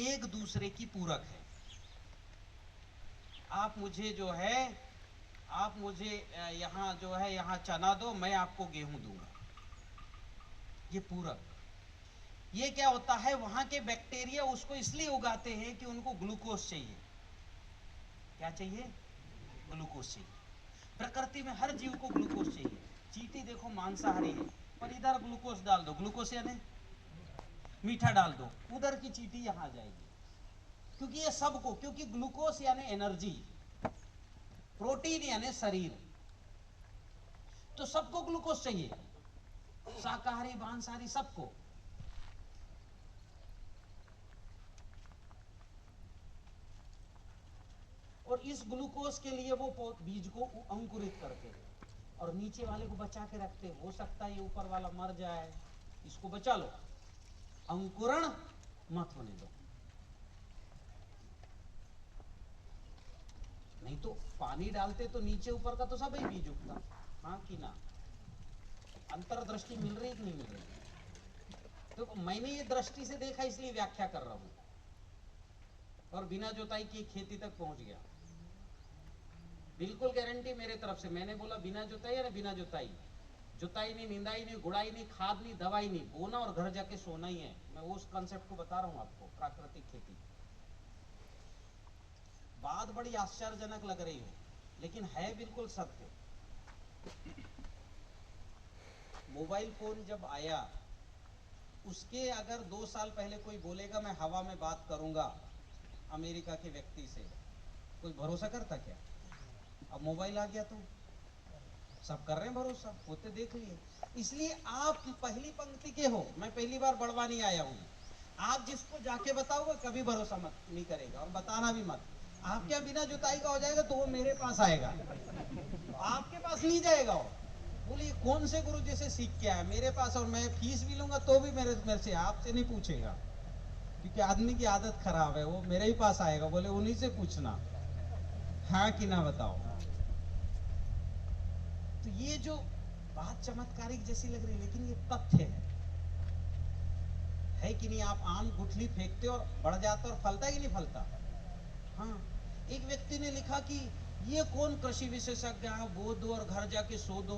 एक दूसरे की पूरक है। आप मुझे जो है, आप मुझे यहां जो है यहां चना दो, मैं आपको गेहूं दूंगा, ये पूरक। ये क्या होता है, वहां के बैक्टीरिया उसको इसलिए उगाते हैं कि उनको ग्लूकोज चाहिए। क्या चाहिए? ग्लूकोज चाहिए। प्रकृति में हर जीव को ग्लूकोज चाहिए। चींटी देखो मांसाहारी है, पर इधर ग्लूकोज डाल दो, ग्लूकोज यानी मीठा डाल दो, उधर की चींटी यहां आ जाएगी। क्योंकि ये सबको, क्योंकि ग्लूकोज यानी एनर्जी, प्रोटीन यानी शरीर, तो सबको ग्लूकोज चाहिए, शाकाहारी मांसाहारी सबको। और इस ग्लूकोज के लिए वो बीज को अंकुरित करते हैं और नीचे वाले को बचा के रखते हैं। हो सकता है ये ऊपर वाला मर जाए, इसको बचा लो, अंकुरण मत होने दो। नहीं तो पानी डालते तो नीचे ऊपर का तो सब ही बीज उगता। हाँ कि ना? अंतर्दृष्टि मिल रही कि नहीं मिल रही? तो मैंने ये दृष्टि से देखा इसलिए व्याख्या कर रहा हूं, और बिना जोताई की खेती तक पहुंच गया। बिल्कुल गारंटी मेरे तरफ से। मैंने बोला बिना जोताई है ना, बिना जोताई, जुताई नहीं, निंदाई नहीं, गुड़ाई नहीं, खाद नहीं, दवाई नहीं, बोना और घर जाके सोना ही है। मैं उस कंसेप्ट को बता रहा हूं आपको, प्राकृतिक खेती। बात बड़ी आश्चर्यजनक लग रही है, लेकिन है बिल्कुल सत्य। मोबाइल फोन जब आया, उसके अगर 2 साल पहले कोई बोलेगा मैं हवा में बात करूंगा अमेरिका के व्यक्ति से, कोई भरोसा करता क्या? अब मोबाइल आ गया तो सब कर रहे हैं भरोसा, होते देख लिए। इसलिए आप पहली पंक्ति के हो, मैं पहली बार बढ़वा नहीं आया हूं। आप जिसको जाके बताओगे कभी भरोसा मत नहीं करेगा, और बताना भी मत। आप क्या बिना जुताई का हो जाएगा तो वो मेरे पास आएगा, आपके पास नहीं जाएगा। वो बोलिए कौन से गुरु जी से सीख के आया मेरे पास, और मैं फीस भी लूंगा तो भी मेरे से, आपसे नहीं पूछेगा, क्योंकि आदमी की आदत खराब है। वो मेरे ही पास आएगा, बोले उन्हीं से पूछना, हाँ कि ना बताओ। तो ये जो बात चमत्कारिक जैसी लग रही है, लेकिन ये तथ्य है कि नहीं? आप आम गुठली फेंकते और बढ़ जाता और फलता है कि नहीं फलता? हाँ। एक व्यक्ति ने लिखा कि ये कौन कृषि विशेषज्ञ है, बो दो और घर जाके सो दो,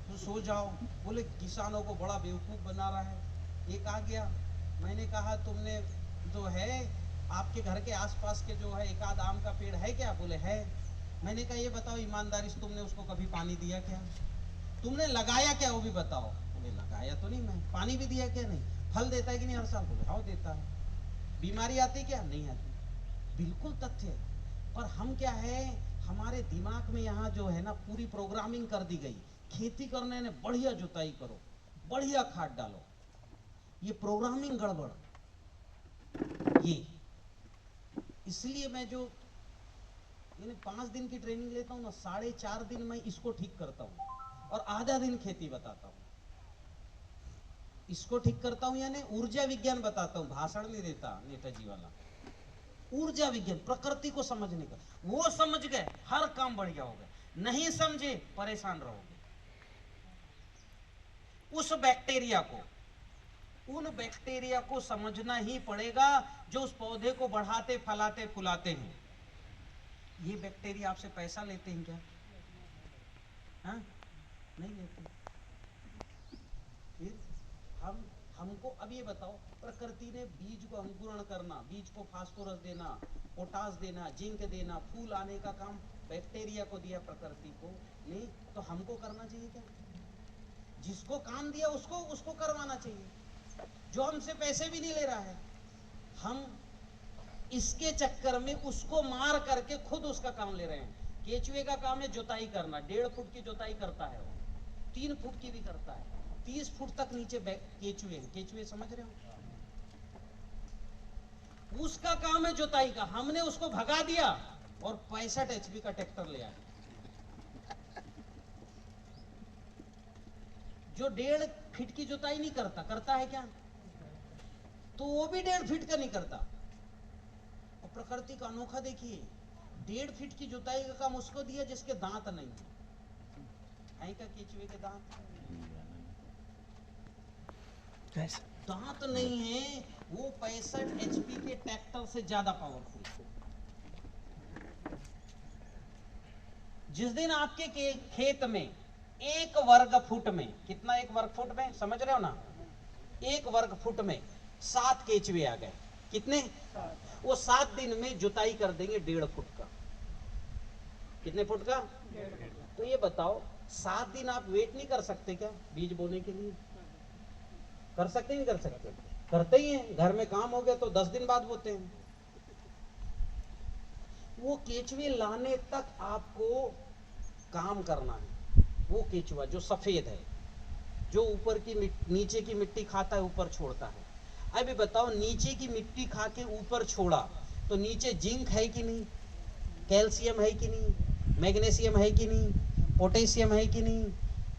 तो सो जाओ। बोले किसानों को बड़ा बेवकूफ बना रहा है। एक आ गया, मैंने कहा तुमने जो है आपके घर के आसपास के जो है एक आध आम का पेड़ है क्या? बोले है। मैंने कहा ये बताओ ईमानदारी से, तुमने उसको कभी पानी दिया क्या? तुमने लगाया क्या वो भी बताओ। बोले लगाया तो नहीं, मैं पानी भी दिया क्या? नहीं। फल देता है कि नहीं हर साल? बोले हाँ देता है। बीमारी आती क्या? नहीं आती। बिल्कुल तथ्य है। पर हम क्या है, हमारे दिमाग में यहाँ जो है ना पूरी प्रोग्रामिंग कर दी गई, खेती करने ने बढ़िया जुताई करो, बढ़िया खाद डालो, ये प्रोग्रामिंग गड़बड़। ये इसलिए मैं जो 5 दिन की ट्रेनिंग लेता हूँ ना, 4.5 दिन मैं इसको ठीक करता हूँ और आधा दिन खेती बताता हूँ। इसको ठीक करता हूँ यानी ऊर्जा विज्ञान बताता हूँ, भाषण नहीं देता नेताजी वाला। ऊर्जा विज्ञान, प्रकृति को समझने का। वो समझ गए हर काम बढ़िया होगा, नहीं समझे परेशान रहोगे। उस बैक्टीरिया को, उन बैक्टीरिया को समझना ही पड़ेगा जो उस पौधे को बढ़ाते, फलाते, फुलाते हैं। ये बैक्टीरिया आपसे पैसा लेते हैं क्या? हाँ? नहीं लेते। फिर हमको अब ये बताओ, प्रकृति ने बीज को अंकुरण करना, बीज को फास्फोरस देना, पोटास देना, जिंक देना, फूल आने का काम बैक्टीरिया को दिया, प्रकृति को नहीं। तो हमको करना चाहिए क्या? जिसको काम दिया उसको उसको करवाना चाहिए, जो हमसे पैसे भी नहीं ले रहा है। हम इसके चक्कर में उसको मार करके खुद उसका काम ले रहे हैं। केचुए का काम है जुताई करना, 1.5 फुट की जुताई करता है वो, 3 फुट की भी करता है, 30 फुट तक नीचे केचुए समझ रहे हो, उसका काम है जुताई का। हमने उसको भगा दिया और 65 HP का ट्रैक्टर ले आए, जो 1.5 फीट की जुताई नहीं करता, करता है क्या? तो वो भी 1.5 फीट का नहीं करता। और प्रकृति का अनोखा देखिए, 1.5 फीट की जुताई का काम उसको दिया जिसके दांत नहीं है क्या? केचुए के दांत दांत नहीं है, वो 65 HP के ट्रैक्टर से ज्यादा पावरफुल। जिस दिन आपके खेत में 1 वर्ग फुट में, कितना 1 वर्ग फुट में समझ रहे हो ना, 1 वर्ग फुट में 7 केचुए आ गए, कितने? वो 7 दिन में जुताई कर देंगे 1.5 फुट का। कितने फुट का? तो ये बताओ 7 दिन आप वेट नहीं कर सकते क्या बीज बोने के लिए? कर सकते नहीं कर सकते? करते ही हैं। घर में काम हो गया तो 10 दिन बाद बोते हैं। वो केचुए लाने तक आपको काम करना है। वो केचुआ जो सफेद है, जो ऊपर की नीचे की मिट्टी खाता है, ऊपर छोड़ता है। अभी बताओ, नीचे की मिट्टी खा के ऊपर छोड़ा तो नीचे जिंक है कि नहीं, कैल्शियम है कि नहीं, मैग्नीशियम है कि नहीं, पोटेशियम है कि नहीं,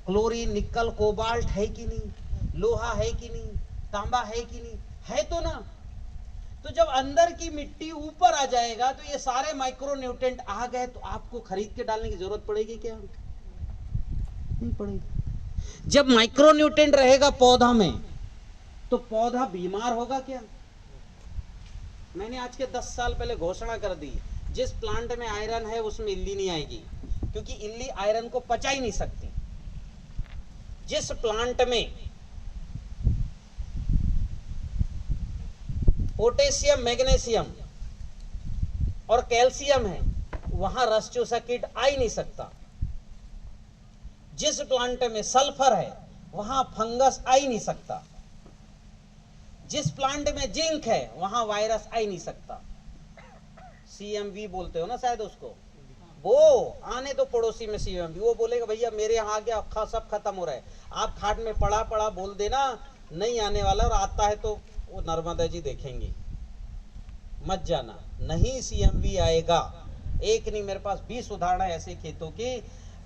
क्लोरीन, निकल, कोबाल्ट है कि नहीं, लोहा है कि नहीं, तांबा है कि नहीं? है तो ना। तो जब अंदर की मिट्टी ऊपर आ जाएगा तो ये सारे माइक्रो न्यूट्रिएंट आ गए, तो आपको खरीद के डालने की जरूरत पड़ेगी क्या? नहीं पड़ेगी। जब माइक्रो न्यूट्रिएंट रहेगा पौधा में तो पौधा बीमार होगा क्या? मैंने आज के 10 साल पहले घोषणा कर दी, जिस प्लांट में आयरन है उसमें इल्ली नहीं आएगी, क्योंकि इल्ली आयरन को पचा ही नहीं सकती। जिस प्लांट में पोटेशियम, मैग्नीशियम और कैल्शियम है, वहां रस चूसा कीट आ ही नहीं सकता। जिस प्लांट में सल्फर है, वहां फंगस आ ही नहीं सकता। जिस प्लांट में जिंक है, वहां वायरस आ ही नहीं सकता। CMV बोलते हो ना शायद उसको, वो आने दो पड़ोसी में CMV, वो बोलेगा भैया मेरे यहाँ आ गया, सब खत्म हो रहा है, आप खाट में पड़ा पड़ा बोल देना, नहीं आने वाला, और आता है तो वो नर्मदा जी देखेंगी, मत जाना। नहीं CMV आएगा। एक नहीं, मेरे पास 20 उदाहरण है ऐसे खेतों की,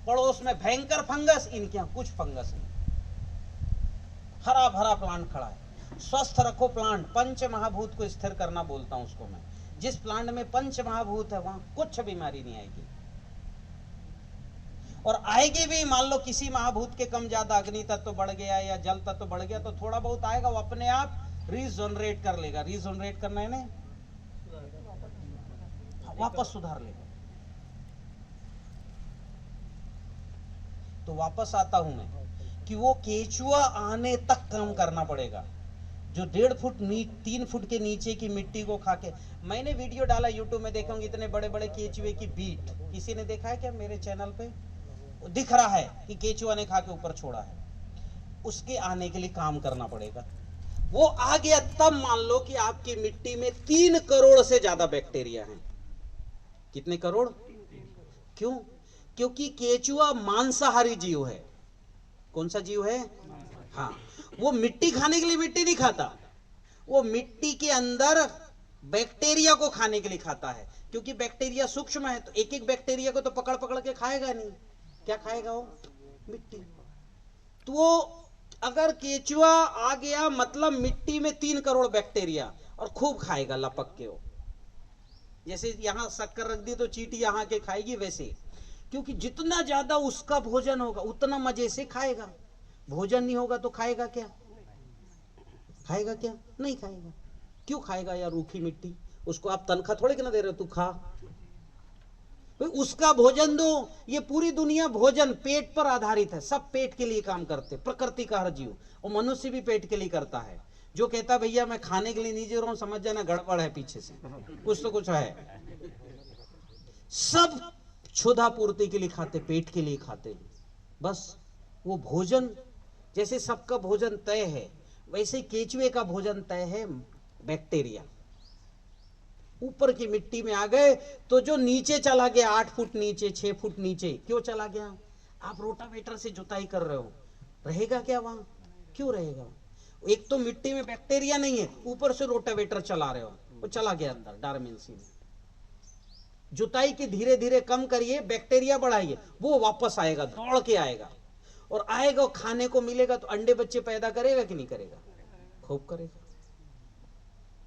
पड़ोस में भयंकर फंगस, इनके यहाँ कुछ फंगस नहीं, हरा भरा प्लांट खड़ा है। स्वस्थ रखो प्लांट, पंच महाभूत को स्थिर करना बोलता हूं उसको मैं। जिस प्लांट में पंच महाभूत है वहां कुछ बीमारी नहीं आएगी, और आएगी भी, मान लो किसी महाभूत के कम ज्यादा, अग्नि तत्व बढ़ गया या जल तत्व बढ़ गया, तो थोड़ा बहुत आएगा, वो अपने आप रीजनरेट कर लेगा। रीजनरेट करना है ना, वापस सुधार लेगा। तो वापस आता हूं मैं कि वो केचुआ आने तक काम करना पड़ेगा, जो 1.5 फुट 3 फुट के नीचे की मिट्टी को खा के। मैंने वीडियो डाला यूट्यूब में, देखोगे इतने बड़े बड़े केचुए की बीट, किसी ने देखा है क्या मेरे चैनल पे? दिख रहा है कि केचुआ ने खा के ऊपर छोड़ा है। उसके आने के लिए काम करना पड़ेगा। वो आ गया तब मान लो कि आपकी मिट्टी में 3 करोड़ से ज्यादा बैक्टीरिया हैं। कितने करोड़? क्यों? क्योंकि केचुआ मांसाहारी जीव है। कौन सा जीव है? हाँ, वो मिट्टी खाने के लिए मिट्टी नहीं खाता, वो मिट्टी के अंदर बैक्टीरिया को खाने के लिए खाता है, क्योंकि बैक्टीरिया सूक्ष्म है, तो एक एक बैक्टीरिया को तो पकड़ पकड़ के खाएगा नहीं। क्या खाएगा वो? मिट्टी। तो वो अगर केचुआ आ गया मतलब मिट्टी में 3 करोड़ बैक्टीरिया, और खूब खाएगा लपक के। वो जैसे यहां शक्कर रख दी तो चींटी यहां के खाएगी, वैसे, क्योंकि जितना ज्यादा उसका भोजन होगा उतना मजे से खाएगा। भोजन नहीं होगा तो खाएगा क्या? खाएगा क्या? नहीं खाएगा। क्यों खाएगा यार? रूखी मिट्टी, उसको आप तनख्वाह थोड़े कि ना दे रहे हो, तू खा, उसका भोजन दो। ये पूरी दुनिया भोजन पेट पर आधारित है, सब पेट के लिए काम करते, प्रकृति का हर जीव, और मनुष्य भी पेट के लिए करता है। जो कहता भैया मैं खाने के लिए नहीं जी रहा हूं, समझ जाना गड़बड़ है, पीछे से कुछ तो कुछ है। सब क्षुधा पूर्ति के लिए खाते, पेट के लिए खाते हैं। बस वो भोजन जैसे सबका भोजन तय है, वैसे केचुए का भोजन तय है बैक्टीरिया। ऊपर की मिट्टी में आ गए तो जो नीचे चला गया 8 फुट नीचे, 6 फुट नीचे, क्यों चला गया? आप रोटावेटर से जुताई कर रहे हो, रहेगा क्या वहां? क्यों रहेगा? एक तो मिट्टी में बैक्टीरिया नहीं है, ऊपर से रोटावेटर चला रहे हो, वो चला गया अंदर डार्मेंसी में। जुताई की धीरे धीरे कम करिए, बैक्टीरिया बढ़ाइए, वो वापस आएगा, दौड़ के आएगा, और आएगा खाने को मिलेगा तो अंडे बच्चे पैदा करेगा कि नहीं करेगा? खूब करेगा।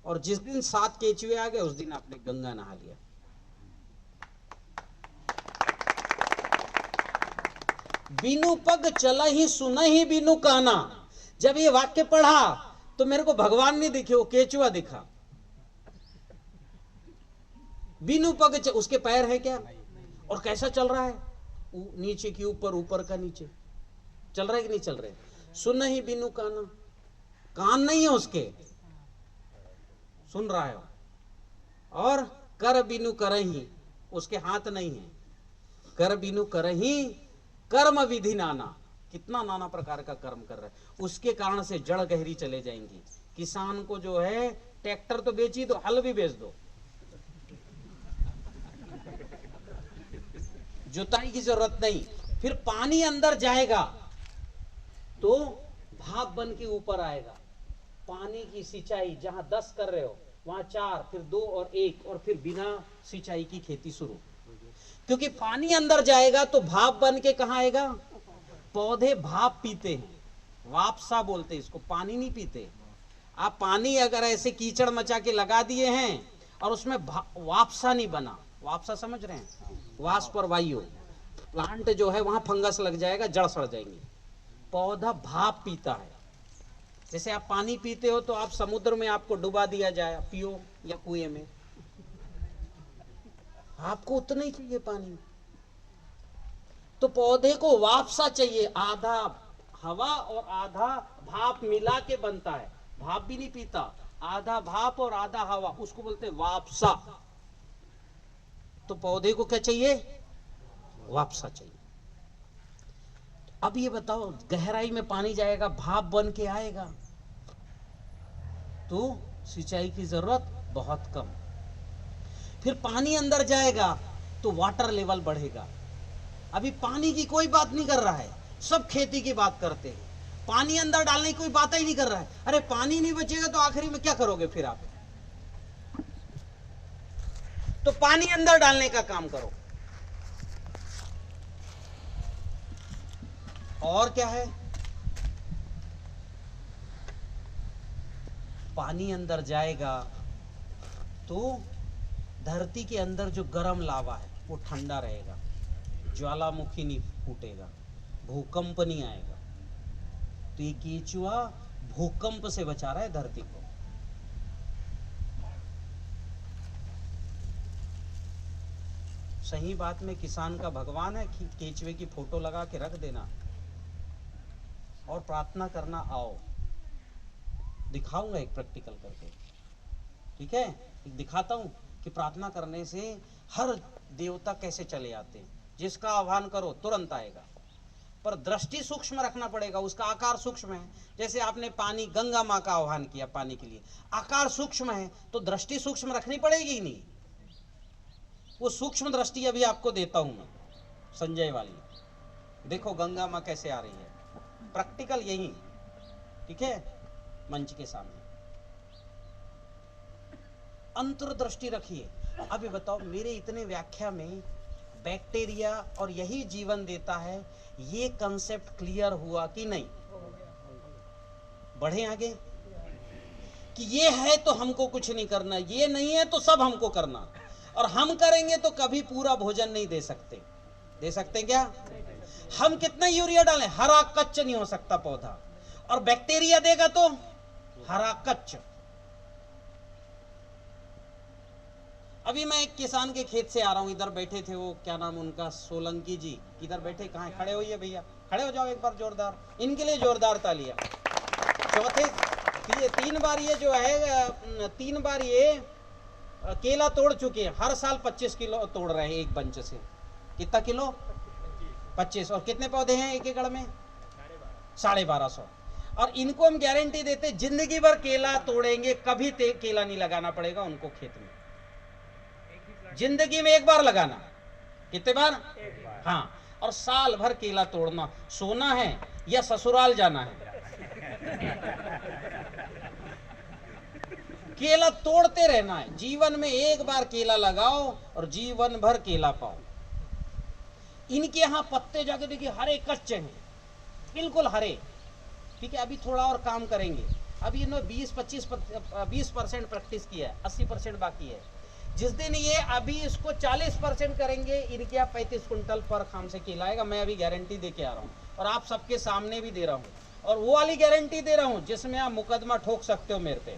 और जिस दिन 7 केचुए आ गए उस दिन आपने गंगा नहा लिया। बिनु पग चला ही सुना ही बिनु काना। जब ये वाक्य पढ़ा तो मेरे को भगवान नहीं दिखे, वो केचुआ दिखा। बिनु पग उसके पैर है क्या? और कैसा चल रहा है? नीचे की ऊपर, ऊपर का नीचे चल रहा है कि नहीं चल रहा है? सुन ही बिनु काना, कान नहीं है उसके, सुन रहा है। और कर बिनु करही, उसके हाथ नहीं है। कर बिनु करही कर्म विधि नाना, कितना नाना प्रकार का कर्म कर रहा है। उसके कारण से जड़ गहरी चले जाएंगी। किसान को जो है ट्रैक्टर तो बेची दो, हल भी बेच दो, जुताई की जरूरत नहीं। फिर पानी अंदर जाएगा तो भाप बन के ऊपर आएगा। पानी की सिंचाई जहां 10 कर रहे हो वहां 4, फिर 2 और 1, और फिर बिना सिंचाई की खेती शुरू। क्योंकि पानी अंदर जाएगा तो भाप बन के कहां आएगा? पौधे भाप पीते हैं, वापसा बोलते हैं इसको, पानी नहीं पीते। आप पानी अगर ऐसे कीचड़ मचा के लगा दिए हैं और उसमें वापसा नहीं बना, वापसा समझ रहे हैं? वाष्प और वायु, प्लांट जो है वहां फंगस लग जाएगा, जड़ सड़ जाएंगी। पौधा भाप पीता है। जैसे आप पानी पीते हो तो आप समुद्र में आपको डुबा दिया जाए, पियो, या कुएं में, आपको उतना ही चाहिए पानी। तो पौधे को वापसा चाहिए, आधा हवा और आधा भाप मिला के बनता है। भाप भी नहीं पीता, आधा भाप और आधा हवा, उसको बोलते हैं वापसा। तो पौधे को क्या चाहिए? वापसा चाहिए। अब ये बताओ, गहराई में पानी जाएगा, भाप बन के आएगा, तो सिंचाई की जरूरत बहुत कम। फिर पानी अंदर जाएगा तो वाटर लेवल बढ़ेगा। अभी पानी की कोई बात नहीं कर रहा है, सब खेती की बात करते हैं। पानी अंदर डालने की कोई बात ही नहीं कर रहा है। अरे पानी नहीं बचेगा तो आखिरी में क्या करोगे फिर आप? तो पानी अंदर डालने का काम करो। और क्या है? पानी अंदर जाएगा तो धरती के अंदर जो गर्म लावा है वो ठंडा रहेगा, ज्वालामुखी नहीं फूटेगा, भूकंप नहीं आएगा। तो ये केचुआ भूकंप से बचा रहा है धरती को। सही बात में किसान का भगवान है, केचुए की फोटो लगा के रख देना और प्रार्थना करना। आओ दिखाऊंगा एक प्रैक्टिकल करके, ठीक है? एक दिखाता हूं कि प्रार्थना करने से हर देवता कैसे चले आते हैं। जिसका आह्वान करो तुरंत आएगा, पर दृष्टि सूक्ष्म रखना पड़ेगा। उसका आकार सूक्ष्म है। जैसे आपने पानी, गंगा माँ का आह्वान किया पानी के लिए, आकार सूक्ष्म है तो दृष्टि सूक्ष्म रखनी पड़ेगी ही नहीं। वो सूक्ष्म दृष्टि अभी आपको देता हूं मैं, संजय वाली। देखो गंगा माँ कैसे आ रही है, प्रैक्टिकल यही, ठीक है? मंच के सामने अंतर्दृष्टि रखिए। अभी बताओ, मेरे इतने व्याख्या में बैक्टीरिया और यही जीवन देता है, ये कंसेप्ट क्लियर हुआ कि नहीं? बढ़े आगे कि ये है तो हमको कुछ नहीं करना, ये नहीं है तो सब हमको करना, और हम करेंगे तो कभी पूरा भोजन नहीं दे सकते। दे सकते क्या? हम कितना यूरिया डालें, हरा कच्च नहीं हो सकता पौधा, और बैक्टीरिया देगा तो हरा कच्च। अभी मैं एक किसान के खेत से आ रहा हूं, इधर बैठे थे वो, क्या नाम उनका, सोलंकी जी। इधर बैठे, कहां खड़े होइए भैया, खड़े हो जाओ एक बार, जोरदार, इनके लिए जोरदार तालियां। चौथे 3 बार ये जो है, 3 बार ये केला तोड़ चुके हैं। हर साल 25 किलो तोड़ रहे हैं एक बंच से। कितना किलो? 25। और कितने पौधे हैं एक एकड़ में? 1250। और इनको हम गारंटी देते जिंदगी भर केला तोड़ेंगे, कभी केला नहीं लगाना पड़ेगा उनको खेत में, जिंदगी में एक बार लगाना। कितने बार? हाँ। और साल भर केला तोड़ना। सोना है या ससुराल जाना है, केला तोड़ते रहना है। जीवन में एक बार केला लगाओ और जीवन भर केला पाओ। इनके यहां पत्ते जाके देखिए हरे कच्चे हैं, बिल्कुल हरे। ठीक है, अभी थोड़ा और काम करेंगे। अभी इन्होंने 20% प्रैक्टिस किया है, 80% बाकी है। जिस दिन ये अभी इसको 40% करेंगे, इनके यहाँ 35 कुंटल पर खाम से केला आएगा। मैं अभी गारंटी दे के आ रहा हूँ और आप सबके सामने भी दे रहा हूँ। और वो वाली गारंटी दे रहा हूँ जिसमें आप मुकदमा ठोक सकते हो मेरे पे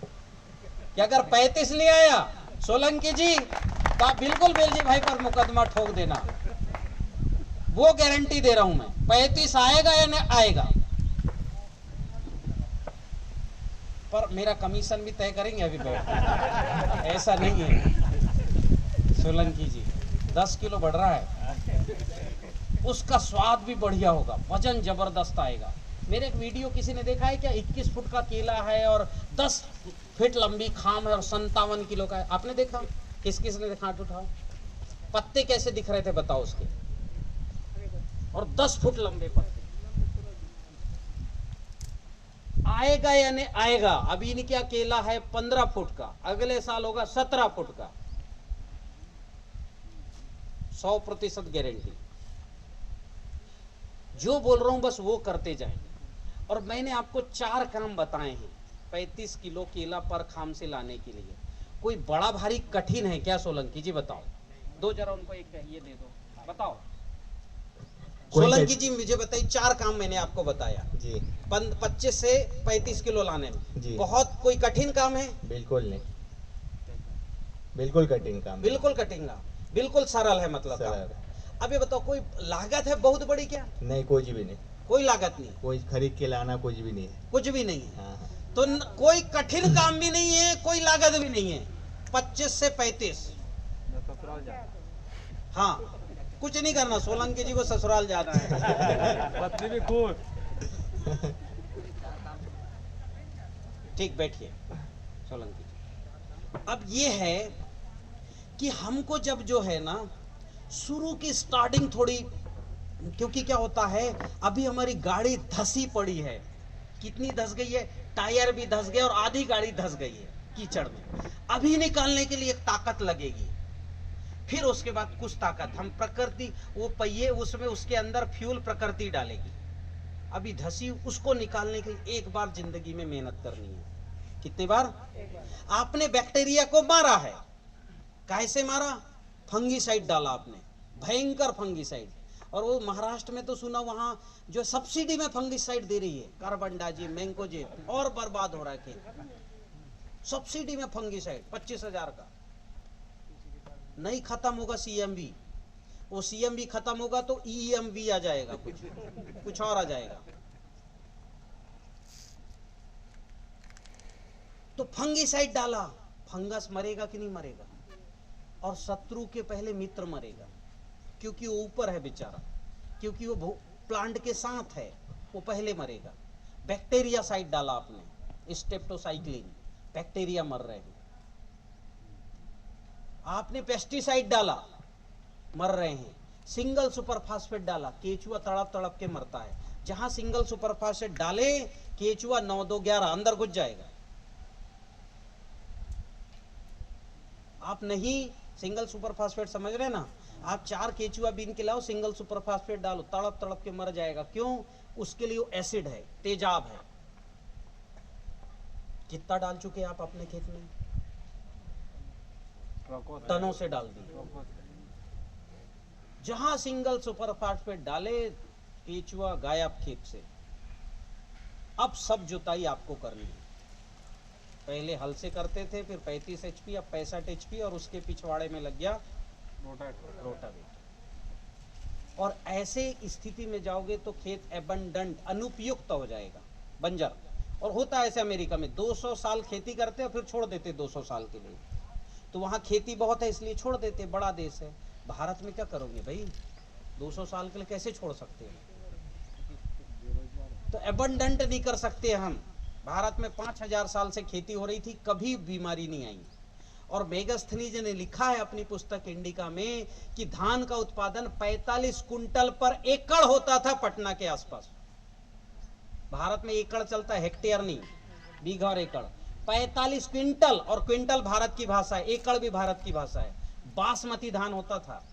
कि अगर 35 नहीं आया सोलंकी जी तो आप बिल्कुल बेलजी भाई पर मुकदमा ठोक देना। वो गारंटी दे रहा हूं मैं। 35 आएगा या नहीं आएगा, पर मेरा कमीशन भी तय करेंगे अभी बैठ। ऐसा नहीं है सोलंकी जी, 10 किलो बढ़ रहा है, उसका स्वाद भी बढ़िया होगा, वजन जबरदस्त आएगा। मेरे एक वीडियो किसी ने देखा है क्या? 21 फुट का केला है और 10 फीट लंबी खाम है और 57 किलो का है। आपने देखा? किस किस ने देखा? हाथ उठाओ। पत्ते कैसे दिख रहे थे बताओ उसके, और 10 फुट लंबे पत्ते। आएगा या नहीं आएगा? अभी इनका केला है 15 फुट का, अगले साल होगा 17 फुट का। 100% गारंटी। जो बोल रहा हूं बस वो करते जाएं। और मैंने आपको 4 काम बताए हैं 35 किलो केला पर खाम से लाने के लिए। कोई बड़ा भारी कठिन है क्या सोलंकी जी? बताओ। दो जरा उनको एक ये दे दो, बताओ सोलंकी जी मुझे बताइए। 4 काम मैंने आपको बताया जी। 25 से 35 किलो लाने में जी। बहुत कोई कठिन काम है? बिल्कुल नहीं, बिल्कुल कठिन काम। बिल्कुल कठिन काम, बिल्कुल सरल है मतलब सरल काम। अब ये बताओ कोई लागत है बहुत बड़ी क्या? नहीं, कोई भी नहीं, कोई लागत नहीं, कोई खरीद के लाना कुछ भी नहीं है। कुछ भी नहीं है। हाँ, हाँ। तो कोई कठिन काम भी नहीं है, कोई लागत भी नहीं है। 25 से 35। हाँ, कुछ नहीं करना, सोलंकी जी को ससुराल जाना है। पत्नी भी खुश। ठीक, बैठिए सोलंकी जी। अब ये है कि हमको जब जो है ना शुरू की स्टार्टिंग थोड़ी, क्योंकि क्या होता है अभी हमारी गाड़ी धसी पड़ी है। कितनी धस गई है? टायर भी धस गए और आधी गाड़ी धस गई है कीचड़ में। अभी निकालने के लिए एक ताकत लगेगी, फिर उसके बाद कुछ ताकत हम प्रकृति, वो पहिए उसमें उसके अंदर फ्यूल प्रकृति डालेगी। अभी धसी उसको निकालने के लिए एक बार जिंदगी में मेहनत करनी है। कितनी बार? आपने बैक्टीरिया को मारा है। कैसे मारा? फंगीसाइड डाला आपने, भयंकर फंगीसाइड। और वो महाराष्ट्र में तो सुना वहां जो सब्सिडी में फंगीसाइड दे रही है, कार्बनडाजिम, मैंकोजेब, और बर्बाद हो रहा है खेत। सब्सिडी में फंगीसाइड 25,000 का। नहीं खत्म होगा सीएमबी, वो सीएमबी खत्म होगा तो ईएमबी आ जाएगा, कुछ और आ जाएगा। तो फंगीसाइड डाला, फंगस मरेगा कि नहीं मरेगा? और शत्रु के पहले मित्र मरेगा, क्योंकि वो ऊपर है बेचारा, क्योंकि वो प्लांट के साथ है, वो पहले मरेगा। बैक्टीरिया साइड डाला आपने, स्टेप्टोसाइक्लिन, बैक्टीरिया मर रहे हैं। आपने पेस्टिसाइड डाला, मर रहे हैं। सिंगल सुपरफास्फेट डाला, केचुआ तड़प तड़प के मरता है। जहां सिंगल सुपरफास्फेट डाले, केचुआ 9, 2, 11 अंदर घुस जाएगा। आप नहीं सिंगल सुपरफास्फेट समझ रहे ना? आप 4 केचुआ बीन के लाओ, सिंगल सुपरफास्फेट डालो, तड़प तड़प के मर जाएगा। क्यों? उसके लिए वो एसिड है, तेजाब है। कितना डाल चुके आप अपने खेत में? टनों से डाल दिए। जहां सिंगल सुपरफास्फेट डाले, केचुआ गायब खेत से। अब सब जुताई आपको करनी है। पहले हल से करते थे, फिर 35 HP, अब 65 HP, और उसके पिछवाड़े में लग गया रोटावेटर। और ऐसे स्थिति में जाओगे तो खेत एबंडेंट, अनुपयुक्त हो जाएगा, बंजर। और होता है ऐसे अमेरिका में 200 साल खेती करते हैं, फिर छोड़ देते 200 साल के लिए। तो वहां खेती बहुत है इसलिए छोड़ देते, बड़ा देश है। भारत में क्या करोगे भाई? 200 साल के लिए कैसे छोड़ सकते हैं? तो एबंडेंट नहीं कर सकते हम। भारत में 5000 साल से खेती हो रही थी, कभी बीमारी नहीं आई। और मेगास्थनी जी ने लिखा है अपनी पुस्तक इंडिका में कि धान का उत्पादन 45 कुंटल पर एकड़ होता था पटना के आसपास। भारत में एकड़ चलता है, हेक्टेयर नहीं, बीघा और एकड़। 45 क्विंटल, और क्विंटल भारत की भाषा है, एकड़ भी भारत की भाषा है। बासमती धान होता था।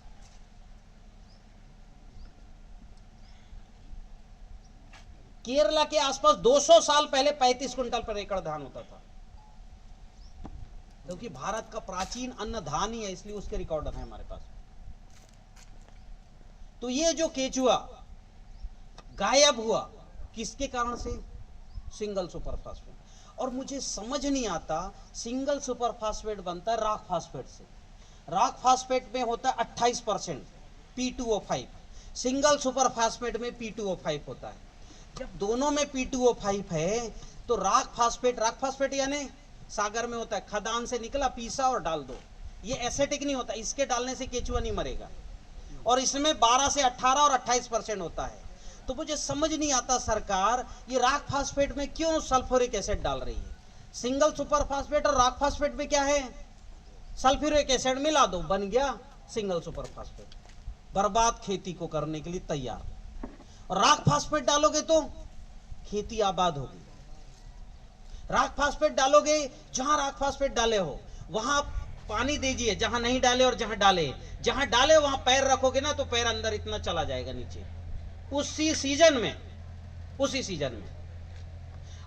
केरला के आसपास 200 साल पहले 35 कुंटल पर एकड़ धान होता था, क्योंकि भारत का प्राचीन अन्न धान ही है, इसलिए उसके रिकॉर्ड है हमारे पास। तो ये जो केचुआ गायब हुआ किसके कारण से? Single super phosphate. और मुझे समझ नहीं आता, सिंगल सुपर फास्फेट बनता है रॉक फास्फेट से। रॉक फास्फेट में होता है 28% P2O5, सिंगल सुपर फास्फेट में P2O5 होता है। जब दोनों में P2O5 है तो रॉक फास्फेट यानी सागर में होता है, खदान से निकला, पीसा और डाल दो। ये एसिडिक नहीं होता, इसके डालने से केचुआ नहीं मरेगा। और इसमें 12 से 18 और 28% होता है। तो मुझे समझ नहीं आता सरकार ये रॉक फास्फेट में क्यों सल्फ्यूरिक एसिड डाल रही है। सिंगल सुपर फास्फेट और रॉक फास्फेट में क्या है? सल्फ्यूरिक एसिड मिला दो, बन गया सिंगल सुपर फास्फेट। बर्बाद खेती को करने के लिए तैयार। और रॉक फास्फेट डालोगे तो खेती आबाद होगी। रॉक फास्फेट डालोगे, जहां रॉक फास्फेट डाले हो वहां पानी दीजिए, जहां नहीं डाले और जहां डाले वहां पैर रखोगे ना तो पैर अंदर इतना चला जाएगा नीचे, उसी सीजन में।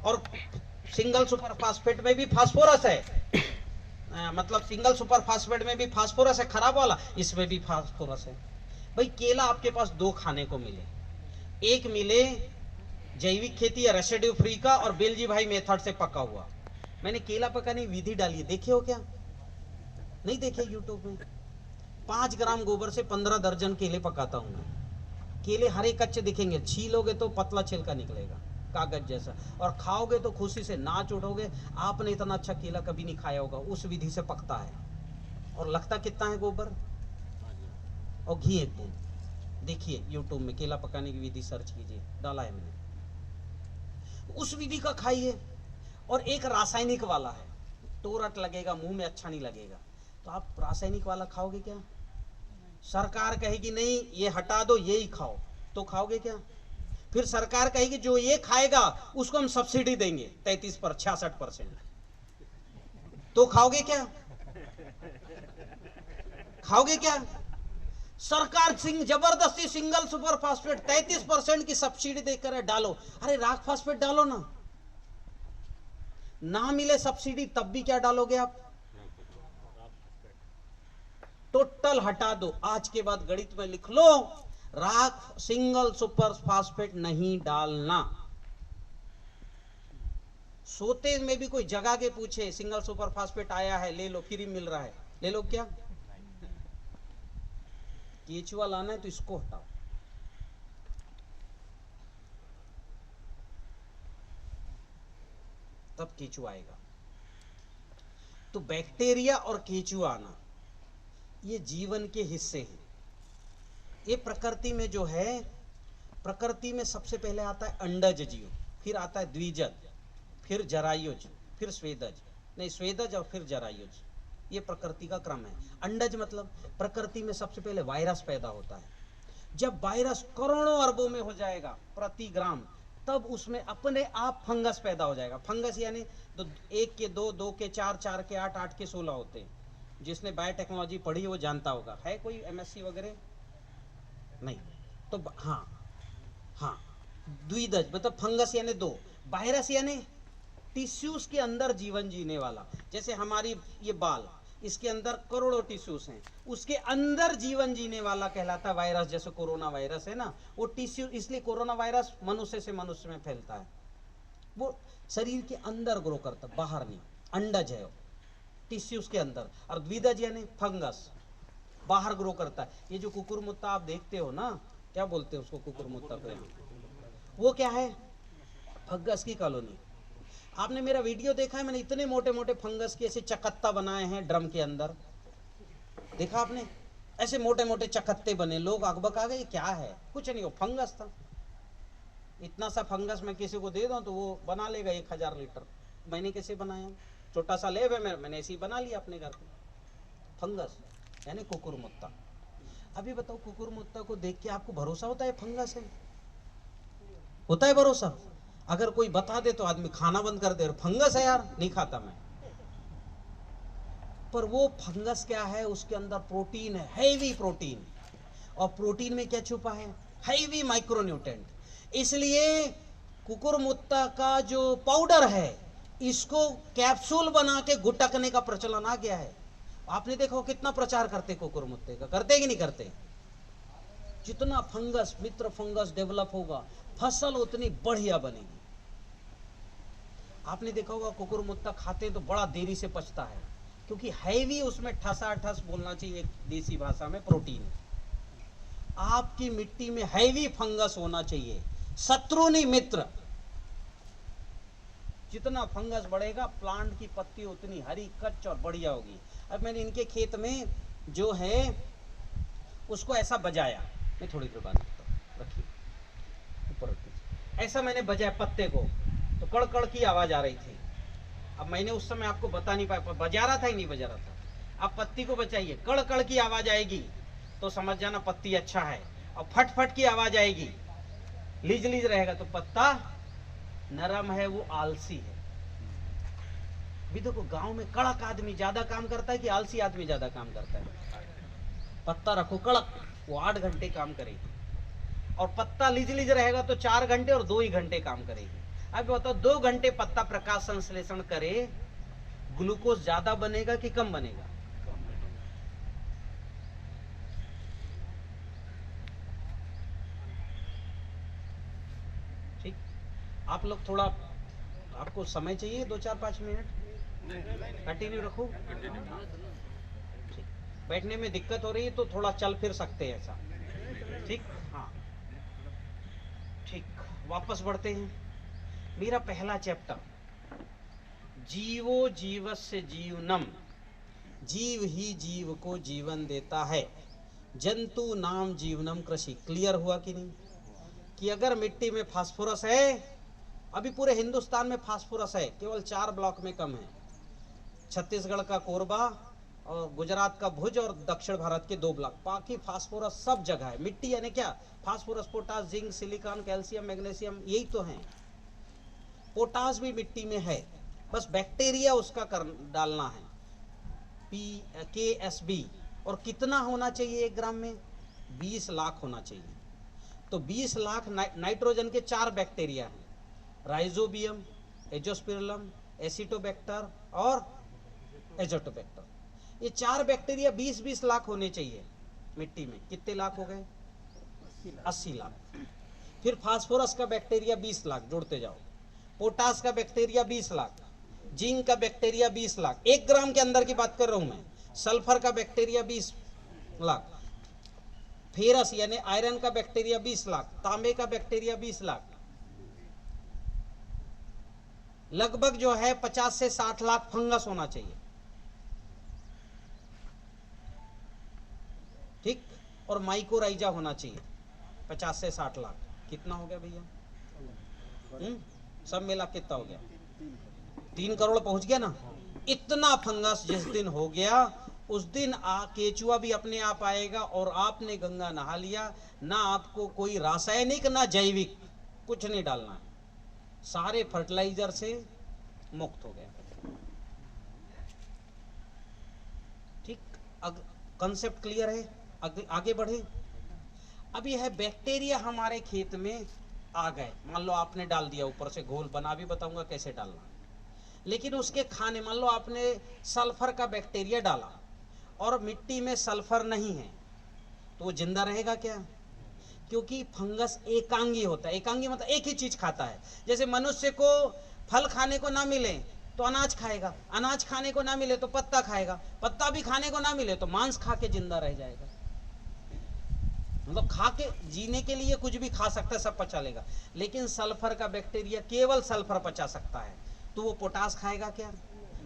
और सिंगल सुपर फास्फेट में भी फास्फोरस है, मतलब सिंगल सुपर फास्फेट में भी फास्फोरस है, खराब वाला, इसमें भी फास्फोरस है। भाई केला आपके पास दो खाने को मिले, एक मिले जैविक खेती या रेसिड्यू फ्री का, और बेलजी भाई मेथड से पका हुआ। मैंने केला पकाने की विधि डाली है, देखे हो क्या? नहीं देखे? यूट्यूब में 5 ग्राम गोबर से 15 दर्जन केले पकाता हूं मैं। केले हरे कच्चे दिखेंगे, छीलोगे तो पतला छिलका निकलेगा कागज जैसा, और खाओगे तो खुशी से नाच उठोगे। आपने इतना अच्छा केला कभी नहीं खाया होगा, उस विधि से पकता है। और लगता कितना है गोबर और घी 1 बूंद। देखिए यूट्यूब में केला पकाने की विधि सर्च कीजिए, डाला है मैंने, उस विधि का खाइए। और एक रासायनिक वाला है, टोरट लगेगा, मुंह में अच्छा नहीं लगेगा। तो आप रासायनिक वाला खाओगे क्या? सरकार कहेगी नहीं ये हटा दो, ये ही खाओ, तो खाओगे क्या? फिर सरकार कहेगी जो ये खाएगा उसको हम सब्सिडी देंगे 33 पर 66%, तो खाओगे क्या? खाओगे क्या? सरकार जबरदस्ती सिंगल सुपर फास्फेट 33% की सब्सिडी देकर डालो। अरे रॉक फास्फेट डालो ना मिले सब्सिडी तब भी क्या डालोगे आप? टोटल हटा दो। आज के बाद गणित में लिख लो, रॉक सिंगल सुपर फास्फेट नहीं डालना। सोते में भी कोई जगह के पूछे सिंगल सुपर फास्फेट आया है, ले लो, फ्री मिल रहा है, ले लो। क्या केचुआ लाना है तो इसको हटाओ। तब केचुआ आएगा। तो बैक्टीरिया और केचुआ आना ये जीवन के हिस्से हैं। ये प्रकृति में जो है, प्रकृति में सबसे पहले आता है अंडज जीव, फिर आता है द्विजज, फिर जरायुज, फिर स्वेदज और फिर जरायुज। ये प्रकृति का क्रम है। अंडज मतलब प्रकृति में सबसे पहले वायरस पैदा होता है। जब वायरस करोड़ों अरबों में हो जाएगा प्रति ग्राम, तब उसमें अपने आप फंगस पैदा हो जाएगा। फंगस यानी 1 के 2, 2 के 4, 4 के 8, 8 के 16 होते हैं। जिसने बायोटेक्नोलॉजी पढ़ी वो जानता होगा। है कोई MSc वगैरह? नहीं तो हाँ द्विदज मतलब फंगस यानी 2, वायरस यानी टिश्यूज के अंदर जीवन जीने वाला। जैसे हमारी ये बाल, इसके अंदर करोड़ों टिश्यूज हैं, उसके अंदर जीवन जीने वाला कहलाता है वायरस। जैसे कोरोना वायरस है ना, वो टिश्यू, इसलिए कोरोना वायरस मनुष्य से मनुष्य में फैलता है। वो शरीर के अंदर ग्रो करता, बाहर नहीं। अंडज है टिश्यूज के अंदर, और द्विदज यानी फंगस, बाहर ग्रो करता है। ये जो कुकुरमुत्ता आप देखते हो ना, क्या बोलते हैं उसको कुकुरमुत्ता को, वो क्या है? फंगस की कॉलोनी। आपने मेरा वीडियो देखा है? मैंने इतने मोटे मोटे फंगस के ऐसे चकत्ता बनाए हैं ड्रम के अंदर, देखा आपने? ऐसे मोटे मोटे चकत्ते बने, लोग अकबक आ गए क्या है? कुछ नहीं, वो फंगस था। इतना सा फंगस मैं किसी को दे दूं तो वो बना लेगा 1000 लीटर। मैंने कैसे बनाया, छोटा सा लेब है, मैंने ऐसे ही बना लिया अपने घर पे। फंगस यानी कुकुरमुत्ता। अभी बताओ, कुकुरमुत्ता को देख के आपको भरोसा होता है फंगस है? होता है भरोसा? अगर कोई बता दे तो आदमी खाना बंद कर दे, फंगस है यार नहीं खाता मैं। पर वो फंगस क्या है, उसके अंदर प्रोटीन है, हैवी प्रोटीन। और प्रोटीन में क्या छुपा है, हैवी माइक्रोन्यूट्रेंट। इसलिए कुकुरमुत्ता का जो पाउडर है, इसको कैप्सूल बना के गुटकने का प्रचलन आ गया है। आपने देखो कितना प्रचार करते कुकुरमुत्ते का, करते कि नहीं करते? जितना फंगस, मित्र फंगस डेवलप होगा, फसल उतनी बढ़िया बनेगी। आपने देखा होगा कुकुरमुत्ता खाते तो बड़ा देरी से पचता है, क्योंकि हैवी उसमें ठसाठस बोलना चाहिए देसी भाषा में प्रोटीन। आपकी मिट्टी में हैवी फंगस होना चाहिए, शत्रु नहीं मित्र। जितना फंगस बढ़ेगा, प्लांट की पत्ती उतनी हरी कच्च और बढ़िया होगी। अब मैंने इनके खेत में जो है उसको ऐसा बजाया, मैं थोड़ी देर बाद रखिए ऊपर रखिए, ऐसा मैंने बजाया पत्ते को, तो कड़ की आवाज आ रही थी। अब मैंने उस समय आपको बता नहीं पाया बजा रहा था ही नहीं बजा रहा था। अब पत्ती को बचाइए, कड़ की आवाज आएगी तो समझ जाना पत्ती अच्छा है, और फट की आवाज आएगी, लीज रहेगा तो पत्ता नरम है, वो आलसी है। भी देखो गांव में कड़क आदमी ज्यादा काम करता है कि आलसी आदमी ज्यादा काम करता है? पत्ता रखो कड़क, वो 8 घंटे काम करेगी, और पत्ता लीज रहेगा तो 4 घंटे और 2 ही घंटे काम करेगी। अब बताओ 2 घंटे पत्ता प्रकाश संश्लेषण करे, ग्लूकोज ज्यादा बनेगा कि कम बनेगा? ठीक, आप लोग थोड़ा, आपको समय चाहिए 2-4-5 मिनट, कंटिन्यू रखो। बैठने में दिक्कत हो रही है तो थोड़ा चल फिर सकते हैं ऐसा, ठीक? हाँ ठीक, वापस बढ़ते हैं। मेरा पहला चैप्टर, जीवो जीवस्य जीवनम, जीव ही जीव को जीवन देता है, जंतु नाम जीवनम कृषि। क्लियर हुआ कि नहीं? कि अगर मिट्टी में फास्फोरस है, अभी पूरे हिंदुस्तान में फास्फोरस है, केवल 4 ब्लॉक में कम है, छत्तीसगढ़ का कोरबा और गुजरात का भुज और दक्षिण भारत के 2 ब्लॉक, बाकी फास्फोरस सब जगह है। मिट्टी यानी क्या, phosphorus, potash, zinc, silicon, calcium, magnesium, यही तो है। पोटास भी मिट्टी में है, बस बैक्टीरिया उसका डालना है, KSB। और कितना होना चाहिए 1 ग्राम में? 20 लाख होना चाहिए। तो 20 लाख नाइट्रोजन के 4 बैक्टीरिया हैं, राइजोबियम, एजोस्पिरिलम, एसिटोबैक्टर और एजोटोबैक्टर। ये 4 बैक्टीरिया 20-20 लाख होने चाहिए मिट्टी में। कितने लाख हो गए? 80 लाख। फिर फास्फोरस का बैक्टीरिया 20 लाख, जोड़ते जाओ। पोटास का बैक्टीरिया 20 लाख, जिंक का बैक्टीरिया 20 लाख, 1 ग्राम के अंदर की बात कर रहा हूं मैं। सल्फर का बैक्टीरिया 20 लाख, फेरस यानी आयरन का बैक्टीरिया 20 लाख, तांबे का बैक्टीरिया 20 लाख, लगभग जो है 50 से 60 लाख फंगस होना चाहिए, ठीक? और माइकोराइजा होना चाहिए 50 से 60 लाख। कितना हो गया भैया? सब मिला कितना हो गया? 3 करोड़ पहुंच गया ना? इतना फंगस जिस दिन हो गया, उस दिन केचुआ भी अपने आप आएगा, और आपने गंगा नहा लिया, ना आपको कोई रासायनिक ना जैविक कुछ नहीं डालना है, सारे फर्टिलाइजर से मुक्त हो गया, ठीक? कंसेप्ट क्लियर है? आगे बढ़े। अब यह बैक्टीरिया हमारे खेत में आ गए, मान लो आपने डाल दिया ऊपर से घोल बना, भी बताऊंगा कैसे डालना, लेकिन उसके खाने, मान लो आपने सल्फर का बैक्टीरिया डाला और मिट्टी में सल्फर नहीं है, तो वो जिंदा रहेगा क्या? क्योंकि फंगस एकांगी होता है। एकांगी मतलब एक ही चीज खाता है। जैसे मनुष्य को फल खाने को ना मिले तो अनाज खाएगा, अनाज खाने को ना मिले तो पत्ता खाएगा, पत्ता भी खाने को ना मिले तो मांस खा के जिंदा रह जाएगा। मतलब खा के जीने के लिए कुछ भी खा सकता है, सब पचा लेगा। लेकिन सल्फर का बैक्टीरिया केवल सल्फर पचा सकता है, तो वो पोटास खाएगा क्या?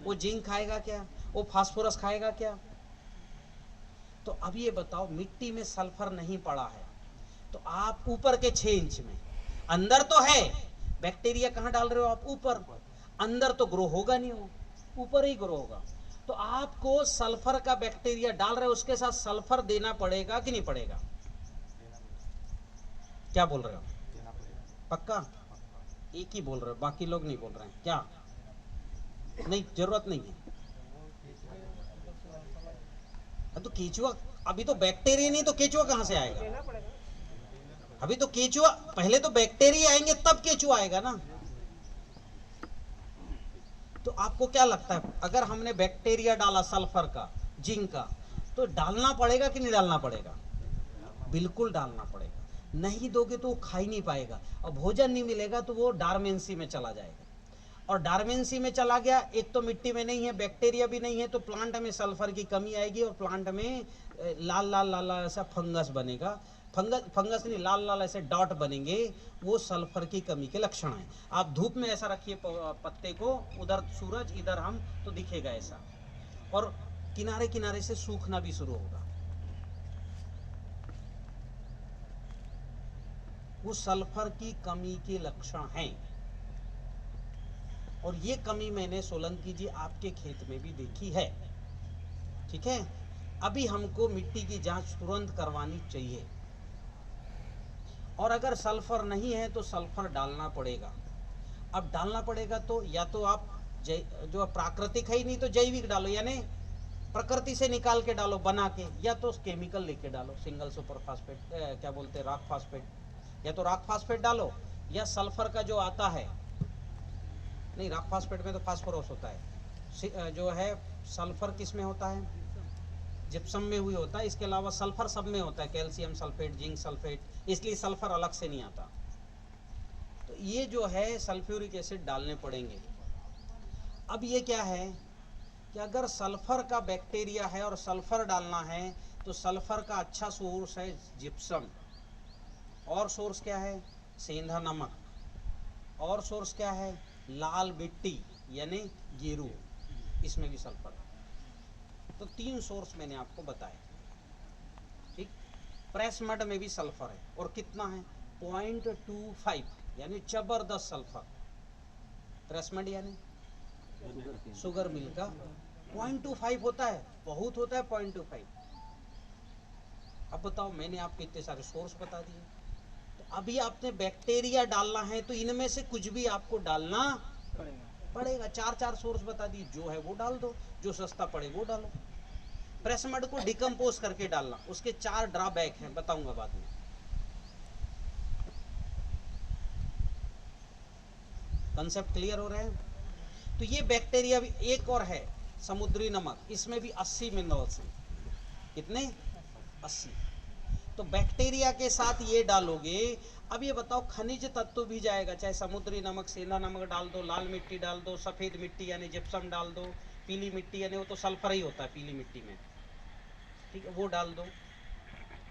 वो जिंक खाएगा क्या? वो फास्फोरस खाएगा क्या? तो अब ये बताओ, मिट्टी में सल्फर नहीं पड़ा है, तो आप ऊपर के 6 इंच में अंदर तो है, बैक्टीरिया कहाँ डाल रहे हो आप? ऊपर। अंदर तो ग्रो होगा नहीं, वो ऊपर ही ग्रो होगा। तो आपको सल्फर का बैक्टीरिया डाल रहे हो, उसके साथ सल्फर देना पड़ेगा कि नहीं पड़ेगा? क्या बोल रहे हो? पक्का? एक ही बोल रहे हो, बाकी लोग नहीं बोल रहे हैं क्या? नहीं, जरूरत नहीं है। तो केचुआ, अभी तो बैक्टीरिया नहीं तो केचुआ कहां से आएगा? अभी तो केचुआ, पहले तो बैक्टीरिया आएंगे तब केचुआ आएगा ना। तो आपको क्या लगता है, अगर हमने बैक्टीरिया डाला सल्फर का, जिंक का, तो डालना पड़ेगा कि नहीं डालना पड़ेगा? बिल्कुल डालना पड़ेगा। नहीं दोगे तो वो खा ही नहीं पाएगा, और भोजन नहीं मिलेगा तो वो डार्मेंसी में चला जाएगा। और डार्मेंसी में चला गया, एक तो मिट्टी में नहीं है, बैक्टीरिया भी नहीं है, तो प्लांट में सल्फर की कमी आएगी और प्लांट में लाल लाल लाल लाल ऐसा फंगस बनेगा। फंगस नहीं, लाल लाल ऐसे डॉट बनेंगे, वो सल्फर की कमी के लक्षण हैं। आप धूप में ऐसा रखिए पत्ते को, उधर सूरज इधर हम, तो दिखेगा ऐसा, और किनारे किनारे से सूखना भी शुरू होगा। वो सल्फर की कमी के लक्षण हैं। और ये कमी मैंने सोलंकी जी आपके खेत में भी देखी है। ठीक है, अभी हमको मिट्टी की जांच तुरंत करवानी चाहिए, और अगर सल्फर नहीं है तो सल्फर डालना पड़ेगा। अब डालना पड़ेगा तो या तो आप जो प्राकृतिक है ही नहीं तो जैविक डालो, यानी प्रकृति से निकाल के डालो बना के, या तो केमिकल लेके डालो, सिंगल सुपर फास्फेट, क्या बोलते हैं, रॉक फास्फेट, या तो रॉक फास्फेट डालो, या सल्फर का जो आता है, नहीं रॉक फास्फेट में तो फास्फोरस होता है, जो है सल्फर किस में होता है? जिप्सम में हुई होता है। इसके अलावा सल्फर सब में होता है, कैल्शियम सल्फेट, जिंक सल्फेट, इसलिए सल्फर अलग से नहीं आता। तो ये जो है सल्फ्यूरिक एसिड डालने पड़ेंगे। अब ये क्या है कि अगर सल्फर का बैक्टीरिया है और सल्फर डालना है तो सल्फर का अच्छा सोर्स है जिप्सम, और सोर्स क्या है? सेंधा नमक, और सोर्स क्या है? लाल मिट्टी यानी गेरू, इसमें भी सल्फर है। तो 3 सोर्स मैंने आपको बताए। ठीक, प्रेस मड में भी सल्फर है, और कितना है? 0.25, यानी जबरदस्त सल्फर। प्रेस मड यानी शुगर मिल का 0.25 होता है, बहुत होता है 0.25। अब बताओ, मैंने आपको इतने सारे सोर्स बता दिए, तो अभी आपने बैक्टीरिया डालना है तो इनमें से कुछ भी आपको डालना पड़ेगा। 4 सोर्स बता दिए, जो है वो डाल दो, जो सस्ता पड़े वो डालो। प्रेस मड को डिकम्पोज करके डालना, उसके 4 ड्रॉबैक हैं, बताऊंगा बाद में। कंसेप्ट क्लियर हो रहे हैं? तो ये बैक्टीरिया भी, एक और है समुद्री नमक, इसमें भी 80 मिनरल्स हैं। कितने? 80। तो बैक्टीरिया के साथ ये डालोगे। अब ये बताओ, खनिज तत्व भी जाएगा, चाहे समुद्री नमक, सेंधा नमक डाल दो, लाल मिट्टी डाल दो, सफेद मिट्टी यानी जिप्सम डाल दो, पीली मिट्टी यानी वो तो सल्फर ही होता है पीली मिट्टी में, ठीक है, वो डाल दो।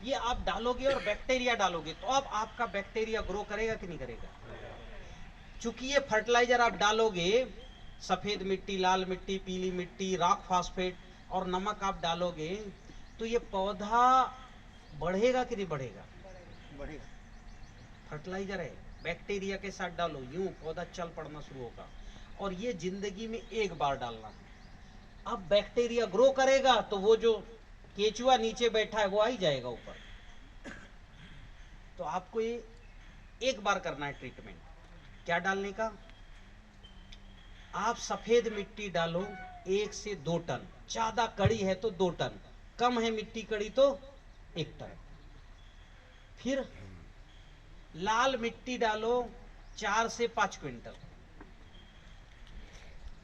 ये आप डालोगे और बैक्टीरिया डालोगे, तो अब आपका बैक्टीरिया ग्रो करेगा कि नहीं करेगा? चूंकि ये फर्टिलाइजर आप डालोगे, सफेद मिट्टी, लाल मिट्टी, पीली मिट्टी, रॉक फास्फेट और नमक आप डालोगे, तो ये पौधा बढ़ेगा कि नहीं बढ़ेगा? बढ़ेगा। फर्टिलाइजर है, बैक्टीरिया के साथ डालो, यूं पौधा चल पड़ना शुरू होगा। और ये जिंदगी में एक बार डालना है। अब बैक्टीरिया ग्रो करेगा तो वो जो केचुआ नीचे बैठा है वो आ ही जाएगा ऊपर। तो आपको ये एक बार करना है ट्रीटमेंट। क्या डालने का? आप सफेद मिट्टी डालो 1 से 2 टन, ज्यादा कड़ी है तो 2 टन, कम है मिट्टी कड़ी तो 1 टन। फिर लाल मिट्टी डालो 4 से 5 क्विंटल,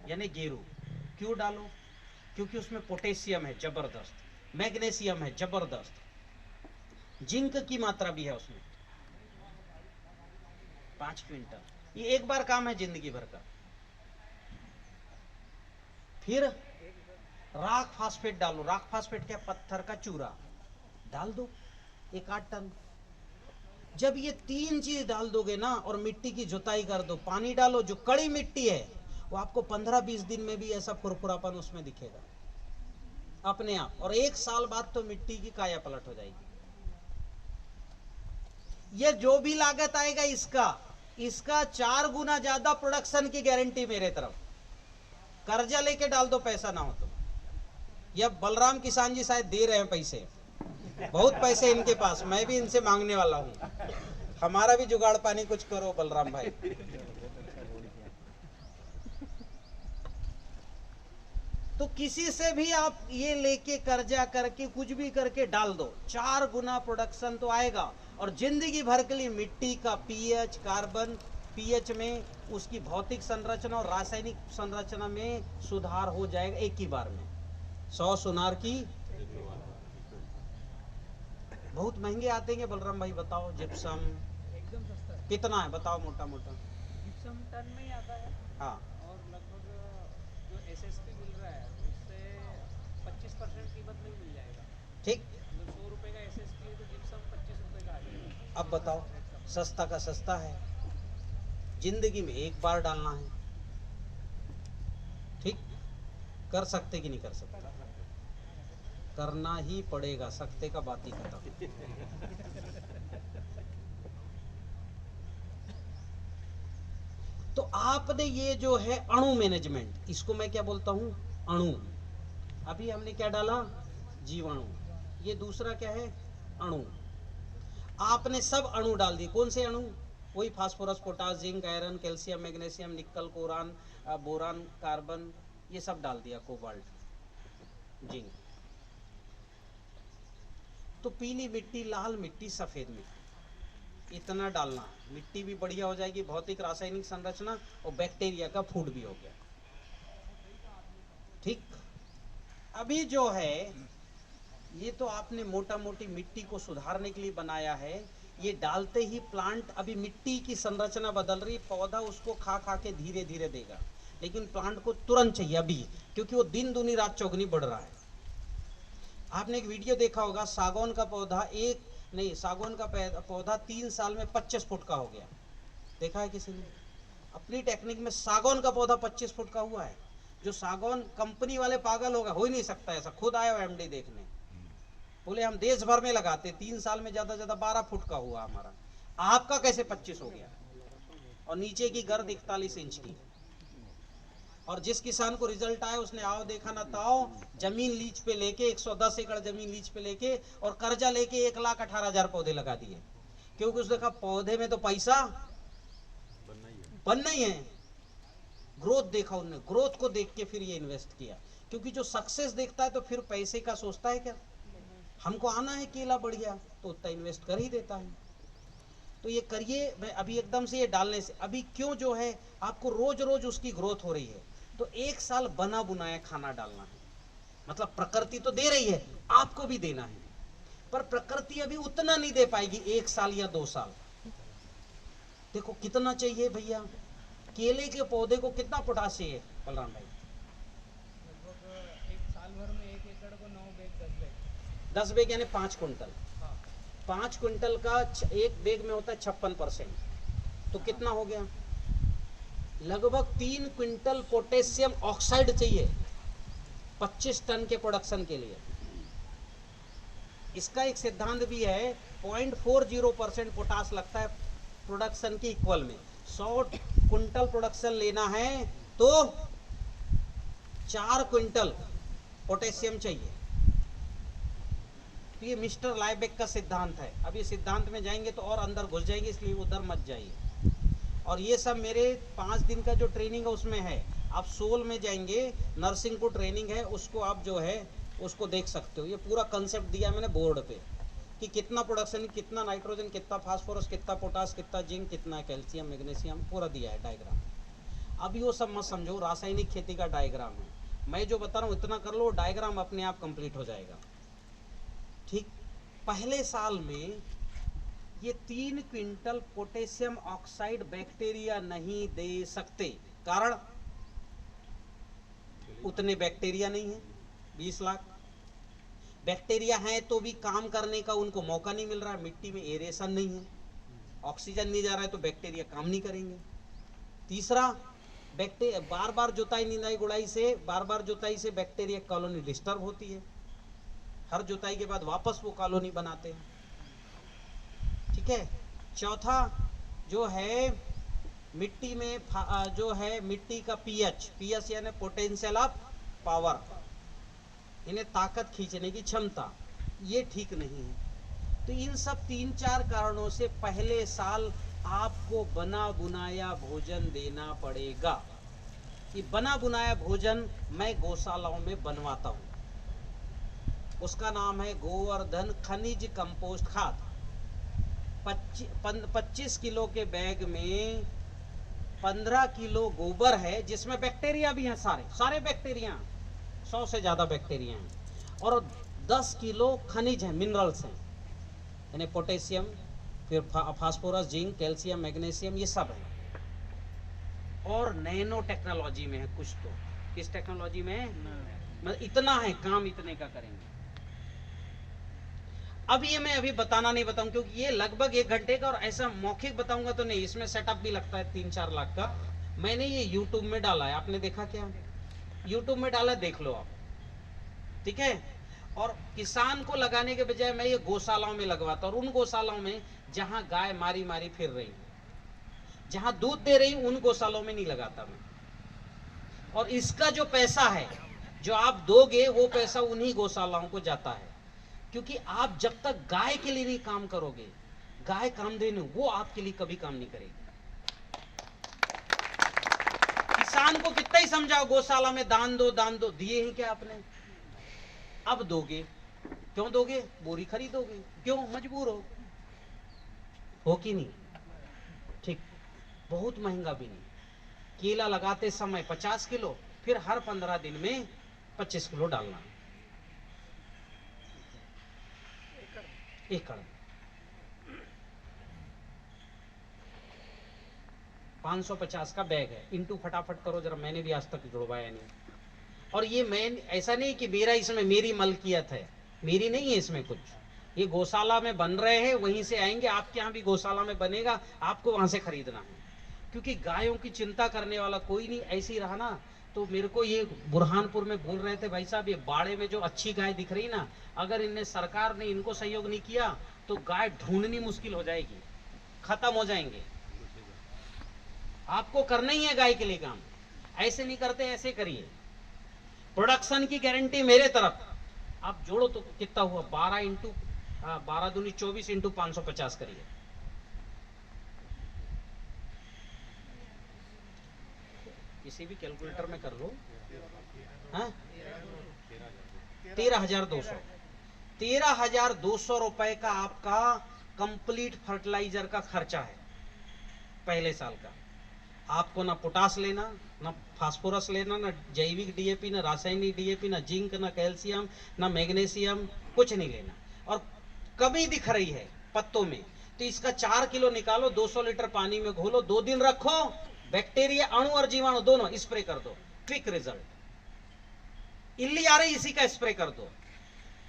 यानी गेरू। क्यों डालो? क्योंकि उसमें पोटेशियम है जबरदस्त, मैग्नीशियम है जबरदस्त, जिंक की मात्रा भी है उसमें। 5 क्विंटल, ये एक बार काम है जिंदगी भर का। फिर रॉक फास्फेट डालो। रॉक फास्फेट क्या? पत्थर का चूरा डाल दो 1-8 टन। जब ये 3 चीज डाल दोगे ना और मिट्टी की जुताई कर दो, पानी डालो, जो कड़ी मिट्टी है वो आपको 15-20 दिन में भी ऐसा फुरफुरापन उसमें दिखेगा अपने आप, और 1 साल बाद तो मिट्टी की काया पलट हो जाएगी। ये जो भी लागत आएगा इसका 4 गुना ज्यादा प्रोडक्शन की गारंटी मेरे तरफ। कर्जा लेके डाल दो, पैसा ना हो तो। ये बलराम किसान जी शायद दे रहे हैं पैसे, बहुत पैसे इनके पास, मैं भी इनसे मांगने वाला हूं। हमारा भी जुगाड़ पानी कुछ करो बलराम भाई। तो किसी से भी आप ये लेके कर्जा करके कुछ भी करके डाल दो, 4 गुना प्रोडक्शन तो आएगा। और जिंदगी भर के लिए मिट्टी का पीएच, कार्बन पीएच में उसकी भौतिक संरचना और रासायनिक संरचना में सुधार हो जाएगा एक ही बार में। 100 सुनार की। बहुत महंगे आते हैं बलराम भाई, बताओ। जिप्सम एकदम सस्ता है। कितना है बताओ, मोटा मोटा। जिप्सम टन में ही आता है। हाँ, और लगभग जो एसएसपी मिल रहा है उससे 25% कीमत में मिल जाएगा। ठीक। मतलब 100 रुपये का एसएसपी है तो जिप्सम 25 रुपये का आ जाएगा। अब बताओ, सस्ता का सस्ता है, जिंदगी में एक बार डालना है। ठीक, कर सकते कि नहीं कर सकते? करना ही पड़ेगा, सकते का बात ही खत्म। तो आपने ये जो है अणु मैनेजमेंट, इसको मैं क्या बोलता हूं? अणु। अभी हमने क्या डाला? जीवाणु। ये दूसरा क्या है? अणु। आपने सब अणु डाल दिए। कौन से अणु? वही phosphorus, potash, zinc, iron, calcium, magnesium, निकल, कोरान, बोरान, कार्बन, ये सब डाल दिया, कोबाल्ट, जिंक। तो पीली मिट्टी, लाल मिट्टी, सफेद मिट्टी, इतना डालना है। मिट्टी भी बढ़िया हो जाएगी, भौतिक रासायनिक संरचना और बैक्टीरिया का फूड भी हो गया। ठीक। अभी जो है ये तो आपने मोटा मोटी मिट्टी को सुधारने के लिए बनाया है। ये डालते ही प्लांट, अभी मिट्टी की संरचना बदल रही, पौधा उसको खा खा के धीरे धीरे देगा, लेकिन प्लांट को तुरंत चाहिए अभी, क्योंकि वो दिन दूनी रात चौगुनी बढ़ रहा है। आपने एक वीडियो देखा होगा, सागौन का पौधा सागौन का पौधा 3 साल में 25 फुट का हो गया। देखा है किसी ने? अपनी टेक्निक में सागौन का पौधा 25 फुट का हुआ है। जो सागौन कंपनी वाले पागल होगा, हो ही नहीं सकता ऐसा। खुद आया एमडी देखने, बोले हम देश भर में लगाते, 3 साल में ज्यादा ज्यादा 12 फुट का हुआ हमारा, आपका कैसे 25 हो गया? और नीचे की गर्द 41 इंच की। और जिस किसान को रिजल्ट आया उसने आओ देखा ना ताओ, जमीन लीज पे लेके 110 एकड़ जमीन लीज पे लेके और कर्जा लेके 1,18,000 पौधे लगा दिए, क्योंकि उसने कहा पौधे में तो पैसा बनना ही है। ग्रोथ देखा उन्होंने, ग्रोथ को देख के फिर ये इन्वेस्ट किया। क्योंकि जो सक्सेस देखता है तो फिर पैसे का सोचता है क्या? हमको आना है केला बढ़िया, तो उतना इन्वेस्ट कर ही देता है। तो ये करिए। मैं अभी एकदम से ये डालने से, अभी क्यों जो है आपको रोज रोज उसकी ग्रोथ हो रही है, तो 1 साल बना बुनाया खाना डालना है। मतलब प्रकृति तो दे रही है, आपको भी देना है, पर प्रकृति अभी उतना नहीं दे पाएगी 1 साल या 2 साल। देखो कितना चाहिए भैया, केले के पौधे को कितना पोटाश चाहिए बलराम भाई? लगभग एक साल भर में 1 एकड़ को 9 बैग 10 बैग 10 बैग यानी 5 क्विंटल। 5 क्विंटल का एक बैग में होता है 56%, तो कितना हो गया? लगभग 3 क्विंटल पोटेशियम ऑक्साइड चाहिए 25 टन के प्रोडक्शन के लिए। इसका एक सिद्धांत भी है, 0.40% पोटाश लगता है प्रोडक्शन के इक्वल में। 100 क्विंटल प्रोडक्शन लेना है तो 4 क्विंटल पोटेशियम चाहिए। तो ये मिस्टर लाइबेक का सिद्धांत है। अब ये सिद्धांत में जाएंगे तो और अंदर घुस जाएंगे, इसलिए उधर मत जाइए। और ये सब मेरे 5 दिन का जो ट्रेनिंग है उसमें है। आप सोल में जाएंगे, नर्सिंग को ट्रेनिंग है, उसको आप जो है उसको देख सकते हो। ये पूरा कंसेप्ट दिया मैंने बोर्ड पे कि कितना प्रोडक्शन, कितना नाइट्रोजन, कितना फास्फोरस, कितना पोटास, कितना जिंक, कितना कैल्शियम, मैग्नीशियम, पूरा दिया है डायग्राम। अभी वो सब मत समझो, रासायनिक खेती का डायग्राम है। मैं जो बता रहा हूँ इतना कर लो, डायग्राम अपने आप कंप्लीट हो जाएगा। ठीक। पहले साल में ये 3 क्विंटल पोटेशियम ऑक्साइड बैक्टीरिया नहीं दे सकते, कारण उतने बैक्टीरिया नहीं है। 20 लाख बैक्टीरिया हैं तो भी काम करने का उनको मौका नहीं मिल रहा है। मिट्टी में एरेशन नहीं है, ऑक्सीजन नहीं जा रहा है, तो बैक्टीरिया काम नहीं करेंगे। तीसरा, बैक्टीरिया बार बार जुताई निंदाई गुड़ाई से, बार बार जुताई से बैक्टीरिया कॉलोनी डिस्टर्ब होती है। हर जुताई के बाद वापस वो कॉलोनी बनाते हैं। ठीक है। चौथा जो है मिट्टी में जो है मिट्टी का पीएच यानी पोटेंशियल ऑफ पावर, इन्हें ताकत खींचने की क्षमता, ये ठीक नहीं है। तो इन सब 3-4 कारणों से पहले साल आपको बना बुनाया भोजन देना पड़ेगा। कि बना बुनाया भोजन मैं गौशालाओं में बनवाता हूँ, उसका नाम है गोवर्धन खनिज कंपोस्ट खाद। 25 किलो के बैग में 15 किलो गोबर है, जिसमें बैक्टीरिया भी हैं, सारे बैक्टीरिया, 100 से ज्यादा बैक्टीरिया हैं, और 10 किलो खनिज हैं, मिनरल्स हैं, यानी पोटेशियम, फिर फास्फोरस, जिंक, कैल्शियम, मैग्नीशियम, ये सब है। और नैनो टेक्नोलॉजी में है कुछ। तो किस टेक्नोलॉजी में है? मतलब इतना है, काम इतने का करेंगे। अब ये मैं अभी बताना नहीं बताऊं, क्योंकि ये लगभग 1 घंटे का, और ऐसा मौखिक बताऊंगा तो नहीं, इसमें सेटअप भी लगता है 3-4 लाख का। मैंने ये यूट्यूब में डाला है, आपने देखा क्या? यूट्यूब में डाला, देख लो आप, ठीक है। और किसान को लगाने के बजाय मैं ये गौशालाओं में लगवाता, और उन गौशालाओं में जहां गाय मारी मारी फिर रही, जहां दूध दे रही, उन गौशालाओं में नहीं लगाता मैं। और इसका जो पैसा है जो आप दोगे, वो पैसा उन्हीं गौशालाओं को जाता है, क्योंकि आप जब तक गाय के लिए नहीं काम करोगे, गाय कामधेनु, वो आपके लिए कभी काम नहीं करेगी। किसान को कितना ही समझाओ गौशाला में दान दो, दिए ही क्या आपने? अब दोगे, क्यों दोगे? बोरी खरीदोगे, क्यों? मजबूर हो कि नहीं? ठीक, बहुत महंगा भी नहीं। केला लगाते समय 50 किलो, फिर हर 15 दिन में 25 किलो डालना, एकड़ 550 का बैग है। इंटू फटाफट करो जरा, मैंने भी आज तक जुड़वाया नहीं। और ये मैं ऐसा नहीं कि मेरा इसमें मेरी मलकियत है, मेरी नहीं है इसमें कुछ। ये गौशाला में बन रहे हैं, वहीं से आएंगे, आपके यहाँ भी गौशाला में बनेगा, आपको वहां से खरीदना है। क्योंकि गायों की चिंता करने वाला कोई नहीं। ऐसे ही रहा ना तो मेरे को ये बुरहानपुर में बोल रहे थे, भाई साहब ये बाड़े में जो अच्छी गाय दिख रही ना, अगर इनने सरकार ने इनको सहयोग नहीं किया तो गाय ढूंढनी मुश्किल हो जाएगी, खत्म हो जाएंगे। आपको करना ही है गाय के लिए काम, ऐसे नहीं करते, ऐसे करिए। प्रोडक्शन की गारंटी मेरे तरफ। आप जोड़ो तो कितना हुआ? 12 दूनी 24 इंटू 550 करिए। किसी भी कैलकुलेटर में कर लो। हाँ, 13,200 13,200 रुपए का आपका कंप्लीट फर्टिलाइजर का खर्चा है पहले साल का। आपको ना पोटास लेना, ना फास्फोरस लेना, ना जैविक डीएपी, ना रासायनिक डीएपी, ना जिंक, ना कैल्शियम, ना मैग्नीशियम, कुछ नहीं लेना। और कमी दिख रही है पत्तों में, तो इसका 4 किलो निकालो, 200 लीटर पानी में घोलो, 2 दिन रखो, बैक्टीरिया, अणु और जीवाणु दोनों स्प्रे कर दो, क्विक रिजल्ट। इल्ली आ रही, इसी का स्प्रे कर दो।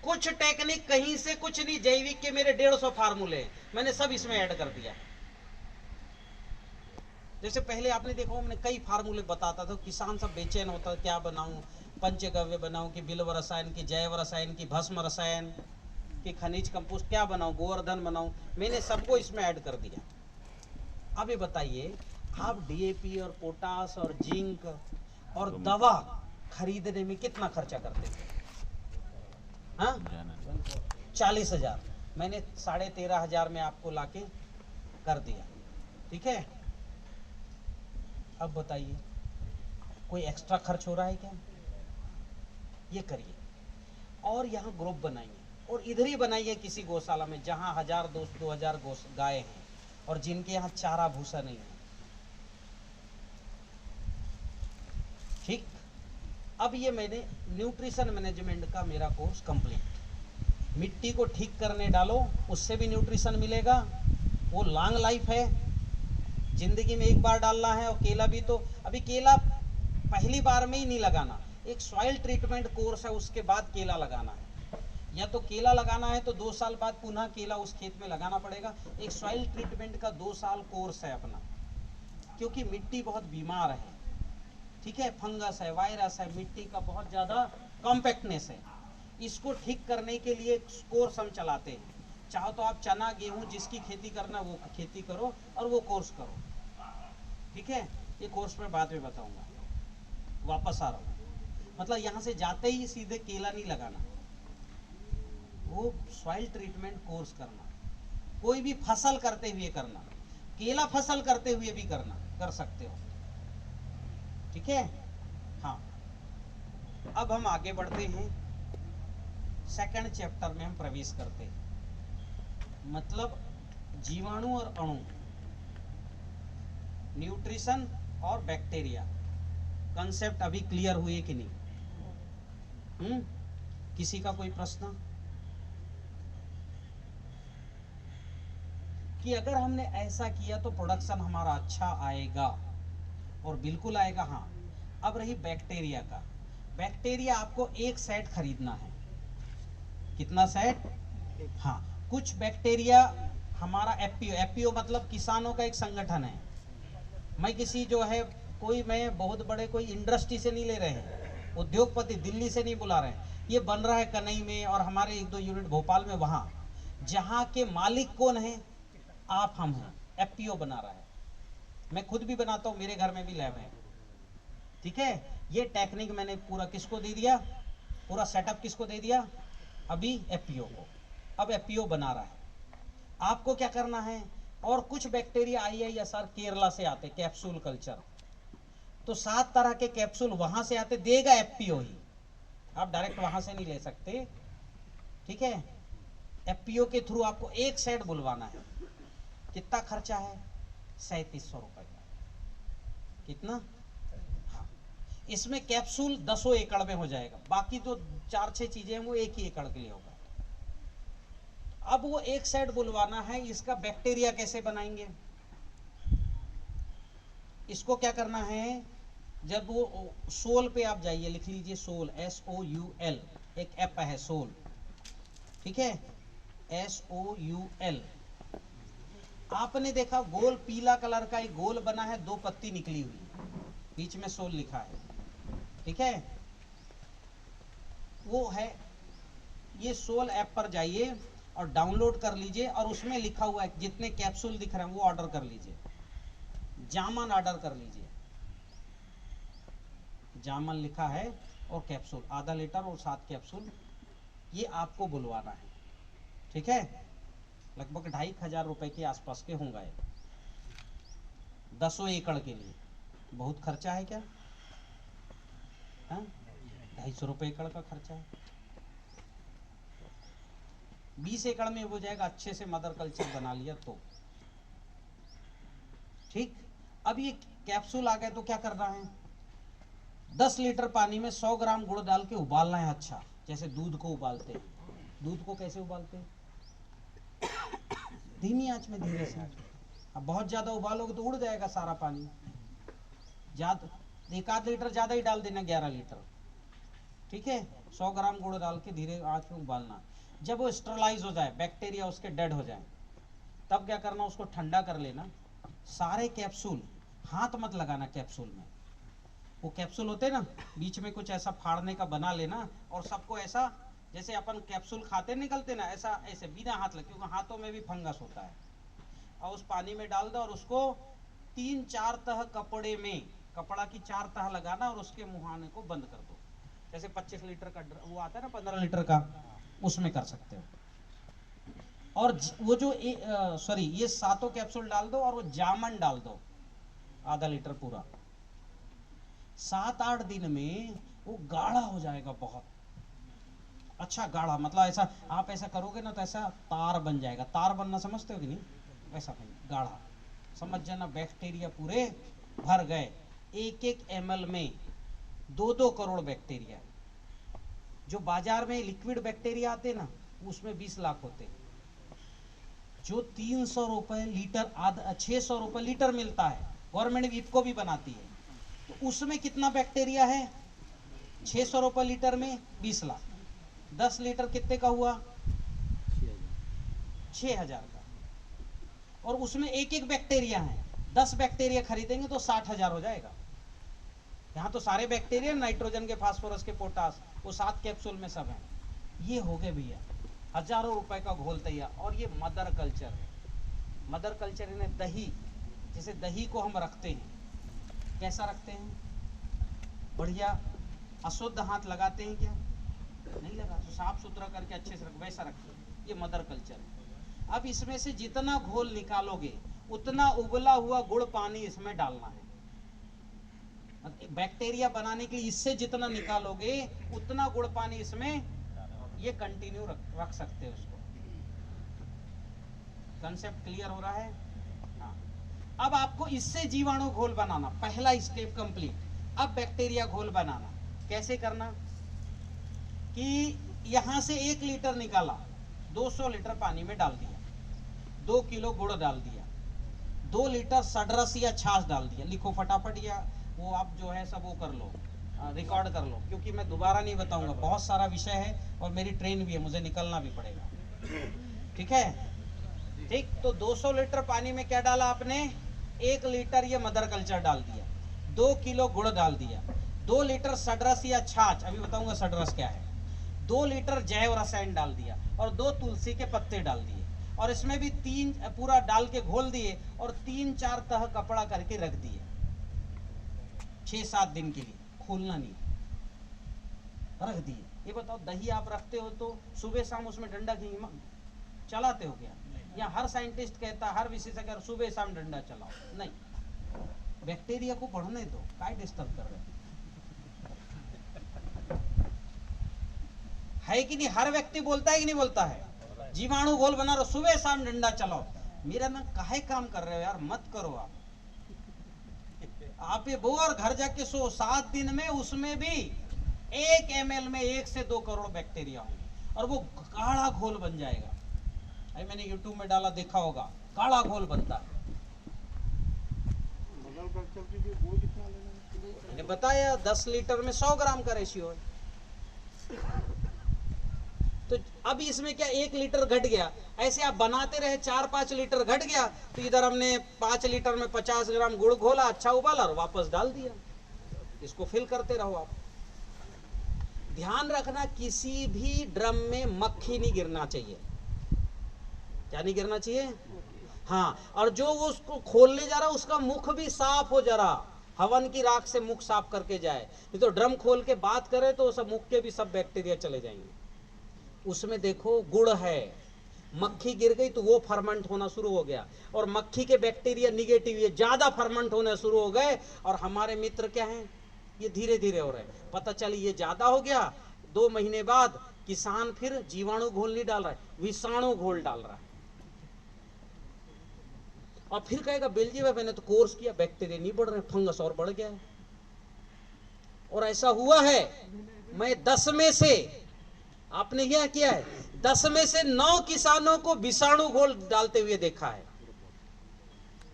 कुछ टेक्निक कहीं से कुछ नहीं, जैविक के मेरे 150 फार्मूले हैं, मैंने सब इसमें ऐड कर दिया। जैसे पहले आपने देखा, मैंने कई फार्मूले बताता था, किसान सब बेचैन होता, क्या बनाऊं, पंचगव्य बनाऊं कि बिल्व रसायन की, जैव रसायन की, भस्म रसायन की, खनिज कंपोस्ट क्या बनाऊं, गोवर्धन बनाऊं, मैंने सबको इसमें ऐड कर दिया। अब ये बताइए, आप डीएपी और पोटास और जिंक और दवा खरीदने में कितना खर्चा करते थे? हाँ, 40,000, मैंने 13,500 में आपको लाके कर दिया, ठीक है। अब बताइए, कोई एक्स्ट्रा खर्च हो रहा है क्या? ये करिए। और यहाँ ग्रुप बनाइए, और इधर ही बनाइए किसी गौशाला में जहाँ 1,000-2,000 गाय हैं और जिनके यहाँ चारा भूसा नहीं है, ठीक। अब ये मैंने न्यूट्रिशन मैनेजमेंट का मेरा कोर्स कंप्लीट। मिट्टी को ठीक करने डालो, उससे भी न्यूट्रिशन मिलेगा, वो लॉन्ग लाइफ है, जिंदगी में एक बार डालना है। और केला भी, तो अभी केला पहली बार में ही नहीं लगाना, एक सॉइल ट्रीटमेंट कोर्स है, उसके बाद केला लगाना है। या तो केला लगाना है तो 2 साल बाद पुनः केला उस खेत में लगाना पड़ेगा। एक सॉइल ट्रीटमेंट का 2 साल कोर्स है अपना, क्योंकि मिट्टी बहुत बीमार है, ठीक है, फंगस है, वायरस है, मिट्टी का बहुत ज्यादा कॉम्पैक्टनेस है। इसको ठीक करने के लिए कोर्स हम चलाते हैं, चाहो तो आप चना गेहूं जिसकी खेती करना वो खेती करो और वो कोर्स करो, ठीक है। ये कोर्स मैं बाद में बताऊंगा। वापस आ रहा हूँ, मतलब यहाँ से जाते ही सीधे केला नहीं लगाना, वो सॉइल ट्रीटमेंट कोर्स करना, कोई भी फसल करते हुए करना, केला फसल करते हुए भी करना, कर सकते हो, ठीक है। हाँ, अब हम आगे बढ़ते हैं, सेकंड चैप्टर में हम प्रवेश करते हैं, मतलब जीवाणु और अणु, न्यूट्रिशन और बैक्टीरिया। कंसेप्ट अभी क्लियर हुए कि नहीं? किसी का कोई प्रश्न? कि अगर हमने ऐसा किया तो प्रोडक्शन हमारा अच्छा आएगा, और बिल्कुल आएगा। हाँ, अब रही बैक्टीरिया का। बैक्टीरिया आपको एक सेट खरीदना है। कितना सेट? हाँ, कुछ बैक्टीरिया हमारा एफपीओ मतलब किसानों का एक संगठन है। मैं किसी जो है मैं बहुत बड़े कोई इंडस्ट्री से नहीं ले रहे हैं, उद्योगपति दिल्ली से नहीं बुला रहे हैं। ये बन रहा है कनई में और हमारे 1-2 यूनिट भोपाल में। वहां जहां के मालिक कौन है? आप, हम हैं। एफपीओ बना रहा है, मैं खुद भी बनाता हूं, मेरे घर में भी लैब है, ठीक है। ये टेक्निक मैंने पूरा किसको दे दिया? पूरा सेटअप किसको दे दिया? अभी एफपीओ को। अब एफपीओ बना रहा है। आपको क्या करना है? और कुछ बैक्टीरिया IISR केरला से आते, कैप्सूल कल्चर, तो 7 तरह के कैप्सूल वहां से आते, देगा एफपीओ ही, आप डायरेक्ट वहां से नहीं ले सकते, ठीक है। एफपीओ के थ्रू आपको एक सेट बुलवाना है। कितना खर्चा है? 3700 रुपए का। कितना? हाँ, इसमें कैप्सूल 10 एकड़ में हो जाएगा, बाकी जो 4-6 चीजें हैं वो एक ही एकड़ के लिए होगा। अब वो एक सेट बुलवाना है, इसका बैक्टीरिया कैसे बनाएंगे? इसको क्या करना है? जब वो सोल पे आप जाइए, लिख लीजिए सोल, SOUL, एक ऐप है सोल, ठीक है, SOUL। आपने देखा गोल पीला कलर का एक गोल बना है, 2 पत्ती निकली हुई, बीच में सोल लिखा है, ठीक है। वो है, ये सोल ऐप पर जाइए और डाउनलोड कर लीजिए, और उसमें लिखा हुआ है जितने कैप्सूल दिख रहे हैं वो ऑर्डर कर लीजिए। जामन ऑर्डर कर लीजिए, जामन लिखा है, और कैप्सूल आधा लीटर और 7 कैप्सूल, ये आपको बुलवाना है, ठीक है। लगभग 2500 रुपए के आसपास के होंगे 10 एकड़ के लिए। बहुत खर्चा है क्या? 250 रुपए एकड़ का खर्चा है। 20 एकड़ में हो जाएगा, अच्छे से मदर कल्चर बना लिया तो, ठीक। अब ये कैप्सूल आ गए तो क्या करना है? 10 लीटर पानी में 100 ग्राम गुड़ डाल के उबालना है, अच्छा, जैसे दूध को उबालते हैं। दूध को कैसे उबालते हैं? धीमी आंच में, धीरे से। अब बहुत ज्यादा उबालोगे तो उड़ जाएगा सारा पानी। ज्यादा, 1-8 लीटर ज्यादा ही डाल देना, 11 लीटर, ठीक है। 100 ग्राम गुड़ डाल के धीरे आंच में उबालना। जब वो स्टरलाइज हो जाए, बैक्टीरिया उसके डेड हो जाए, तब क्या करना? उसको ठंडा कर लेना। सारे कैप्सूल, हाथ मत लगाना कैप्सूल में, वो कैप्सूल होते ना, बीच में कुछ ऐसा फाड़ने का बना लेना, और सबको ऐसा, जैसे अपन कैप्सूल खाते निकलते ना, ऐसा ऐसे बिना हाथ लगे, क्योंकि हाथों में भी फंगस होता है, और उस पानी में डाल दो, और उसको 3-4 तह कपड़े में, कपड़ा की 4 तह लगाना, और उसके मुहाने को बंद कर दो। जैसे 25 लीटर का वो आता है ना, 15 लीटर का, उसमें कर सकते हो। और वो जो ये 7 कैप्सूल डाल दो, और वो जामन डाल दो, आधा लीटर पूरा। 7-8 दिन में वो गाढ़ा हो जाएगा, बहुत अच्छा गाढ़ा, मतलब ऐसा आप ऐसा करोगे ना तो ऐसा तार बन जाएगा। तार बनना समझते हो कि नहीं? ऐसा बन गाढ़ा, समझ जाना। बैक्टीरिया पूरे भर गए। 1-1 ml में 2-2 करोड़ बैक्टीरिया। जो बाजार में लिक्विड बैक्टीरिया आते ना, उसमें 20 लाख होते। जो 300 रुपए लीटर, 600 रुपए लीटर मिलता है, गवर्नमेंट इफको भी बनाती है, तो उसमें कितना बैक्टीरिया है? 600 रुपए लीटर में 20 लाख। 10 लीटर कितने का हुआ? 6000 का। और उसमें 1-1 बैक्टीरिया है। 10 बैक्टीरिया खरीदेंगे तो 60,000 हो जाएगा। यहाँ तो सारे बैक्टीरिया, नाइट्रोजन के, फास्फोरस के, पोटास, वो 7 कैप्सूल में सब है। ये हो गए भैया। हजारों रुपए का घोल तैयार। और ये मदर कल्चर है। मदर कल्चर यानी दही, जैसे दही को हम रखते हैं, कैसा रखते हैं? बढ़िया अशुद्ध हाथ लगाते हैं क्या? नहीं लगा, तो साफ सुथरा करके अच्छे से वैसा रखते हैं। ये मदर कल्चर है। अब इसमें से जितना घोल निकालोगे उतना उबला हुआ गुड़ पानी इसमें डालना है। बैक्टीरिया बनाने के लिए इससे जितना निकालोगे उतना गुड़ पानी इसमें ये कंटिन्यू रख सकते हो। उसको कंसेप्ट क्लियर हो रहा है? हाँ। अब आपको इससे जीवाणु घोल बनाना, पहला स्टेप कंप्लीट। अब बैक्टीरिया घोल बनाना कैसे करना कि यहां से 1 लीटर निकाला, 200 लीटर पानी में डाल दिया, 2 किलो गुड़ डाल दिया, 2 लीटर सडरस या छाछ डाल दिया। लिखो फटाफट, या वो आप जो है सब वो कर लो, रिकॉर्ड कर लो, क्योंकि मैं दोबारा नहीं बताऊंगा, बहुत सारा विषय है और मेरी ट्रेन भी है, मुझे निकलना भी पड़ेगा। ठीक है? ठीक, तो 200 लीटर पानी में क्या डाला आपने? 1 लीटर ये मदर कल्चर डाल दिया, 2 किलो गुड़ डाल दिया, 2 लीटर सडरस या छाछ, अभी बताऊंगा सडरस क्या है, 2 लीटर जैव रसायन डाल दिया और 2 तुलसी के पत्ते डाल दिए। और इसमें भी 3 पूरा डाल के घोल दिए और 3-4 तह कपड़ा करके रख दिए 6-7 दिन के लिए, खोलना नहीं, रख दिए। ये बताओ, दही आप रखते हो तो सुबह शाम उसमें डंडा घी चलाते हो क्या? या हर साइंटिस्ट कहता, हर विशेषज्ञ सुबह शाम डंडा चलाओ? नहीं, बैक्टीरिया को बढ़ने दो, काय डिस्टर्ब कर रहे है कि नहीं? हर व्यक्ति बोलता है कि नहीं बोलता है? जीवाणु घोल बना रहो, सुबह शाम डंडा चलाओ। मेरा ना काहे काम कर रहे हो यार, मत करो आप ये वो, और घर जाके सो 7 दिन में उसमें भी 1 ml में 1 से 2 करोड़ बैक्टीरिया होंगे और वो गाढ़ा घोल बन जाएगा। अरे मैंने YouTube में डाला, देखा होगा, गाढ़ा घोल बनता है। मदर कल्चर के लिए गुड़ कितना लेना है? मैंने बताया 10 लीटर में 100 ग्राम का रेशियो है। तो अब इसमें क्या 1 लीटर घट गया, ऐसे आप बनाते रहे 4-5 लीटर घट गया, तो इधर हमने 5 लीटर में 50 ग्राम गुड़ घोला, अच्छा उबाला और वापस डाल दिया। इसको फिल करते रहो आप। ध्यान रखना, किसी भी ड्रम में मक्खी नहीं गिरना चाहिए। क्या नहीं गिरना चाहिए? हाँ, और जो वो उसको खोलने जा रहा उसका मुख भी साफ हो, जरा हवन की राख से मुख साफ करके जाए, नहीं तो ड्रम खोल के बात करे तो सब मुख के भी सब बैक्टीरिया चले जाएंगे। उसमें देखो गुड़ है, मक्खी गिर गई तो वो फर्मेंट होना शुरू हो गया, और मक्खी के बैक्टीरिया निगेटिव, ये ज्यादा फर्मेंट होने शुरू हो गए, और हमारे मित्र क्या हैं, ये धीरे धीरे हो रहे हैं। पता चली ये ज्यादा हो गया, 2 महीने बाद किसान फिर जीवाणु घोल नहीं डाल रहा है, विषाणु घोल डाल रहा है। और फिर कहेगा बेलजी भाई मैंने तो कोर्स किया, बैक्टीरिया नहीं बढ़ रहे, फंगस और बढ़ गया है। और ऐसा हुआ है, मैं 10 में से, आपने क्या किया है, 10 में से 9 किसानों को विषाणु घोल डालते हुए देखा है।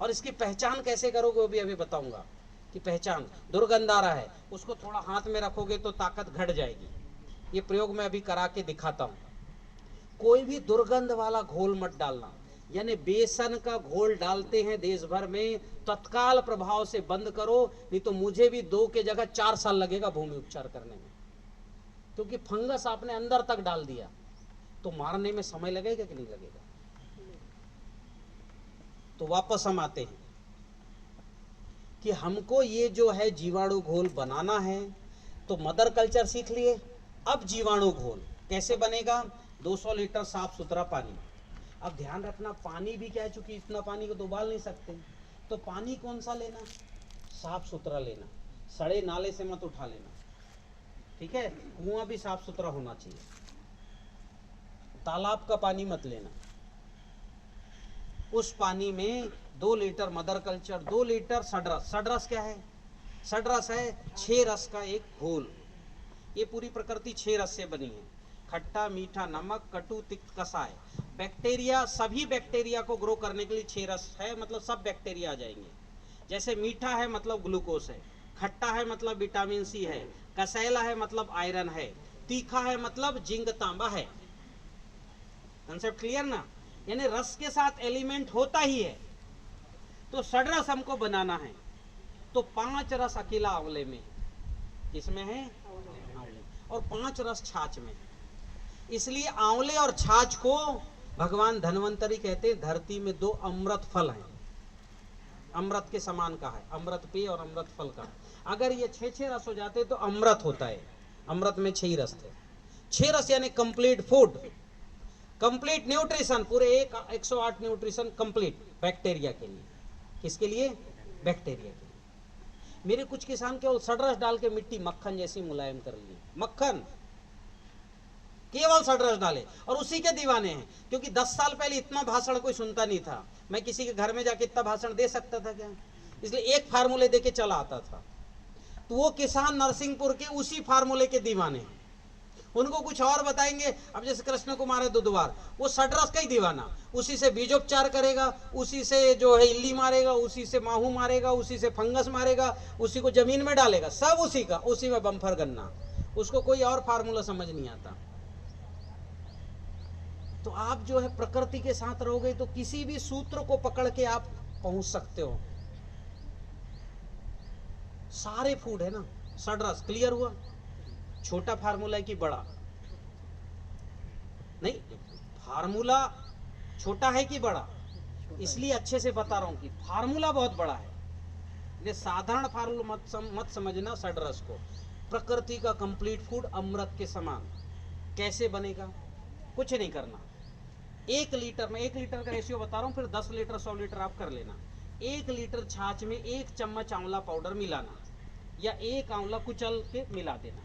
और इसकी पहचान कैसे करोगे वो भी अभी बताऊंगा कि पहचान। दुर्गंध आ रहा है, उसको थोड़ा हाथ में रखोगे तो ताकत घट जाएगी। ये प्रयोग मैं अभी करा के दिखाता हूं। कोई भी दुर्गंध वाला घोल मत डालना, यानी बेसन का घोल डालते हैं देश भर में, तत्काल प्रभाव से बंद करो, नहीं तो मुझे भी 2 के जगह 4 साल लगेगा भूमि उपचार करने में, क्योंकि फंगस आपने अंदर तक डाल दिया तो मारने में समय लगेगा कि नहीं लगेगा। तो वापस हम आते हैं कि हमको ये जो है जीवाणु घोल बनाना है, तो मदर कल्चर सीख लिए। अब जीवाणु घोल कैसे बनेगा? 200 लीटर साफ सुथरा पानी। अब ध्यान रखना, पानी भी क्या है, चूंकि इतना पानी को तो उबाल नहीं सकते, तो पानी कौन सा लेना? साफ सुथरा लेना, सड़े नाले से मत उठा लेना, ठीक है? कुआं भी साफ सुथरा होना चाहिए, तालाब का पानी मत लेना। उस पानी में 2 लीटर मदर कल्चर, 2 लीटर सडरस। सडरस क्या है? सडरस है 6 रस का एक घोल। ये पूरी प्रकृति 6 रस से बनी है, खट्टा, मीठा, नमक, कटु, तिक्त, कसाय। बैक्टीरिया, सभी बैक्टीरिया को ग्रो करने के लिए 6 रस है, मतलब सब बैक्टीरिया आ जाएंगे। जैसे मीठा है मतलब ग्लूकोज है, खट्टा है मतलब विटामिन सी है, कसैला है मतलब आयरन है, तीखा है मतलब जिंक तांबा है। कंसेप्ट क्लियर ना? यानी रस के साथ एलिमेंट होता ही है। तो सडरस हमको बनाना है, तो 5 रस अकेला आंवले में, इसमें है आंवले, और 5 रस छाछ में। इसलिए आंवले और छाछ को भगवान धन्वंतरी कहते हैं धरती में दो अमृत फल हैं, अमृत के समान का है, अमृत पेय और अमृत फल का। अगर ये 6 रस हो जाते तो अमृत होता है। अमृत में 6 रस थे। 6 रस यानी कंप्लीट फूड, कंप्लीट न्यूट्रिशन, पूरे 108 न्यूट्रिशन कंप्लीट बैक्टीरिया के लिए। किसके लिए? बैक्टीरिया के लिए। मेरे कुछ किसान केवल सड़रस डाल के मिट्टी मक्खन जैसी मुलायम कर ली, मक्खन केवल सड़रस डाले और उसी के दीवाने हैं। क्योंकि 10 साल पहले इतना भाषण कोई सुनता नहीं था। मैं किसी के घर में जाके इतना भाषण दे सकता था क्या? इसलिए एक फार्मूले दे के चला आता था। तो वो किसान नरसिंहपुर के उसी फार्मूले के दीवाने हैं। उनको कुछ और बताएंगे, अब जैसे कृष्ण कुमार है दुधवार, वो सड़रस का ही दीवाना, उसी से बीजोपचार करेगा, उसी से जो है इल्ली मारेगा, उसी से माहू मारेगा, उसी से फंगस मारेगा, उसी को जमीन में डालेगा, सब उसी का, उसी में बम्फर गन्ना। उसको कोई और फार्मूला समझ नहीं आता। तो आप जो है प्रकृति के साथ रहोगे तो किसी भी सूत्र को पकड़ के आप पहुंच सकते हो। सारे फूड है ना, सड़रस क्लियर हुआ। छोटा फार्मूला है कि बड़ा? नहीं, फार्मूला छोटा है कि बड़ा? इसलिए अच्छे से बता रहा हूं कि फार्मूला बहुत बड़ा है। ये साधारण फार्मूला मत समझना सड़रस को। प्रकृति का कंप्लीट फूड अमृत के समान। कैसे बनेगा? कुछ नहीं करना। 1 लीटर में 1 लीटर का रेशियो बता रहा हूं, फिर 10 लीटर 100 लीटर आप कर लेना। 1 लीटर छाछ में 1 चम्मच आंवला पाउडर मिलाना, या 1 आंवला कुचल के मिला देना।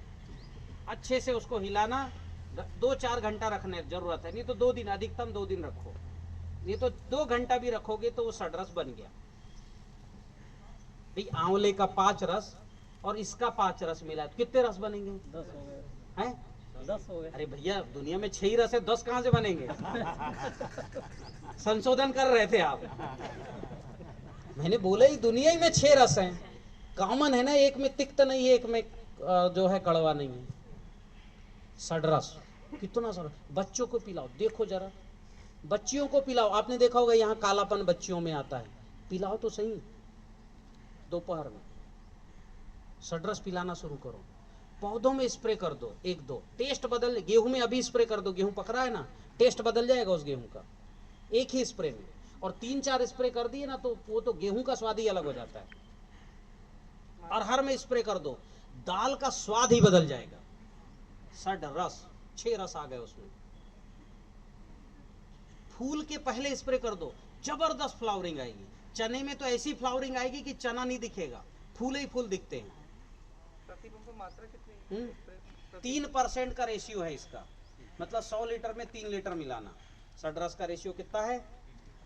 अच्छे से उसको हिलाना। 2-4 घंटा रखने की जरूरत है, नहीं तो 2 दिन, अधिकतम 2 दिन रखो। नहीं तो 2 घंटा भी रखोगे तो वो सड़रस बन गया। भाई आंवले का 5 रस और इसका 5 रस मिला तो कितने रस बनेंगे? 10 हो गए। हैं? 10 हो गए। अरे भैया, दुनिया में 6 रस है, 10 कहां से बनेंगे? संशोधन कर रहे थे आप। मैंने बोला ही दुनिया ही में 6 रस हैं, कॉमन है ना, एक में तिक्त नहीं है, एक में जो है कड़वा नहीं है। सड़रस कितना सारा। बच्चों को पिलाओ, देखो जरा, बच्चियों को पिलाओ। आपने देखा होगा यहाँ कालापन बच्चियों में आता है, पिलाओ तो सही। दोपहर में सड़रस पिलाना शुरू करो। पौधों में स्प्रे कर दो, 1-2, टेस्ट बदल। गेहूं में अभी स्प्रे कर दो, गेहूं पक रहा है ना, टेस्ट बदल जाएगा उस गेहूं का एक ही स्प्रे में। और 3-4 स्प्रे कर दिए ना तो वो तो गेहूं का स्वाद ही अलग हो जाता है। अरहर में स्प्रे कर दो, दाल का स्वाद ही बदल जाएगा। सड़रस 6 रस आ गए उसमें। फूल के पहले स्प्रे कर दो, जबरदस्त फ्लावरिंग आएगी। चने में तो ऐसी फ्लावरिंग आएगी कि चना नहीं दिखेगा, फूल ही फूल दिखते हैं। मात्रा कितनी? 3% का रेशियो है इसका, मतलब 100 लीटर में 3 लीटर मिलाना। सड़रस का रेशियो कितना है?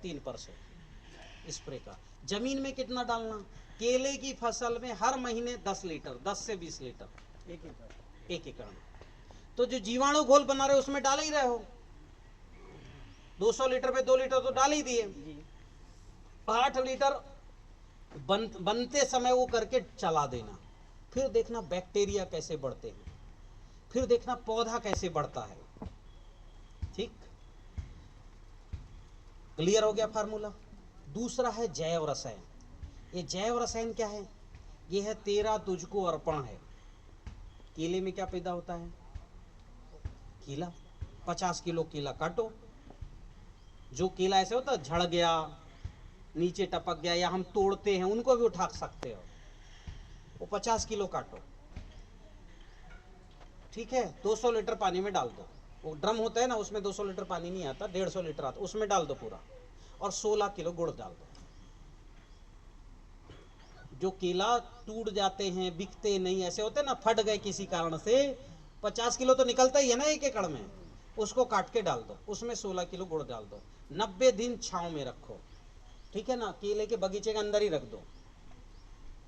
3% स्प्रे का। जमीन में कितना डालना? केले की फसल में हर महीने 10 लीटर, 10 से 20 लीटर एक एकड़ में। तो जो जीवाणु घोल बना रहे हो उसमें डाल ही रहे हो। 200 लीटर में 2 लीटर तो डाल ही दिए। 8 लीटर बनते समय वो करके चला देना। फिर देखना बैक्टीरिया कैसे बढ़ते हैं, फिर देखना पौधा कैसे बढ़ता है। ठीक, क्लियर हो गया फार्मूला। दूसरा है जैव रसायन। ये जैव रसायन क्या है? ये है तेरा तुझको अर्पण है। केले में क्या पैदा होता है? केला। 50 किलो केला काटो। जो केला ऐसे होता है झड़ गया, नीचे टपक गया, या हम तोड़ते हैं उनको भी उठा सकते हो, वो 50 किलो काटो। ठीक है, 200 लीटर पानी में डाल दो। वो ड्रम होता है ना, उसमें 200 लीटर पानी नहीं आता, 150 लीटर आता, उसमें डाल दो पूरा। और 16 किलो गुड़ डाल दो। जो केला टूट जाते हैं, बिकते नहीं, ऐसे होते ना, फट गए किसी कारण से, 50 किलो तो निकलता ही है ना 1 एकड़ में, उसको काट के डाल दो, उसमें 16 किलो गुड़ डाल दो। 90 दिन छांव में रखो। ठीक है ना, केले के बगीचे के अंदर ही रख दो,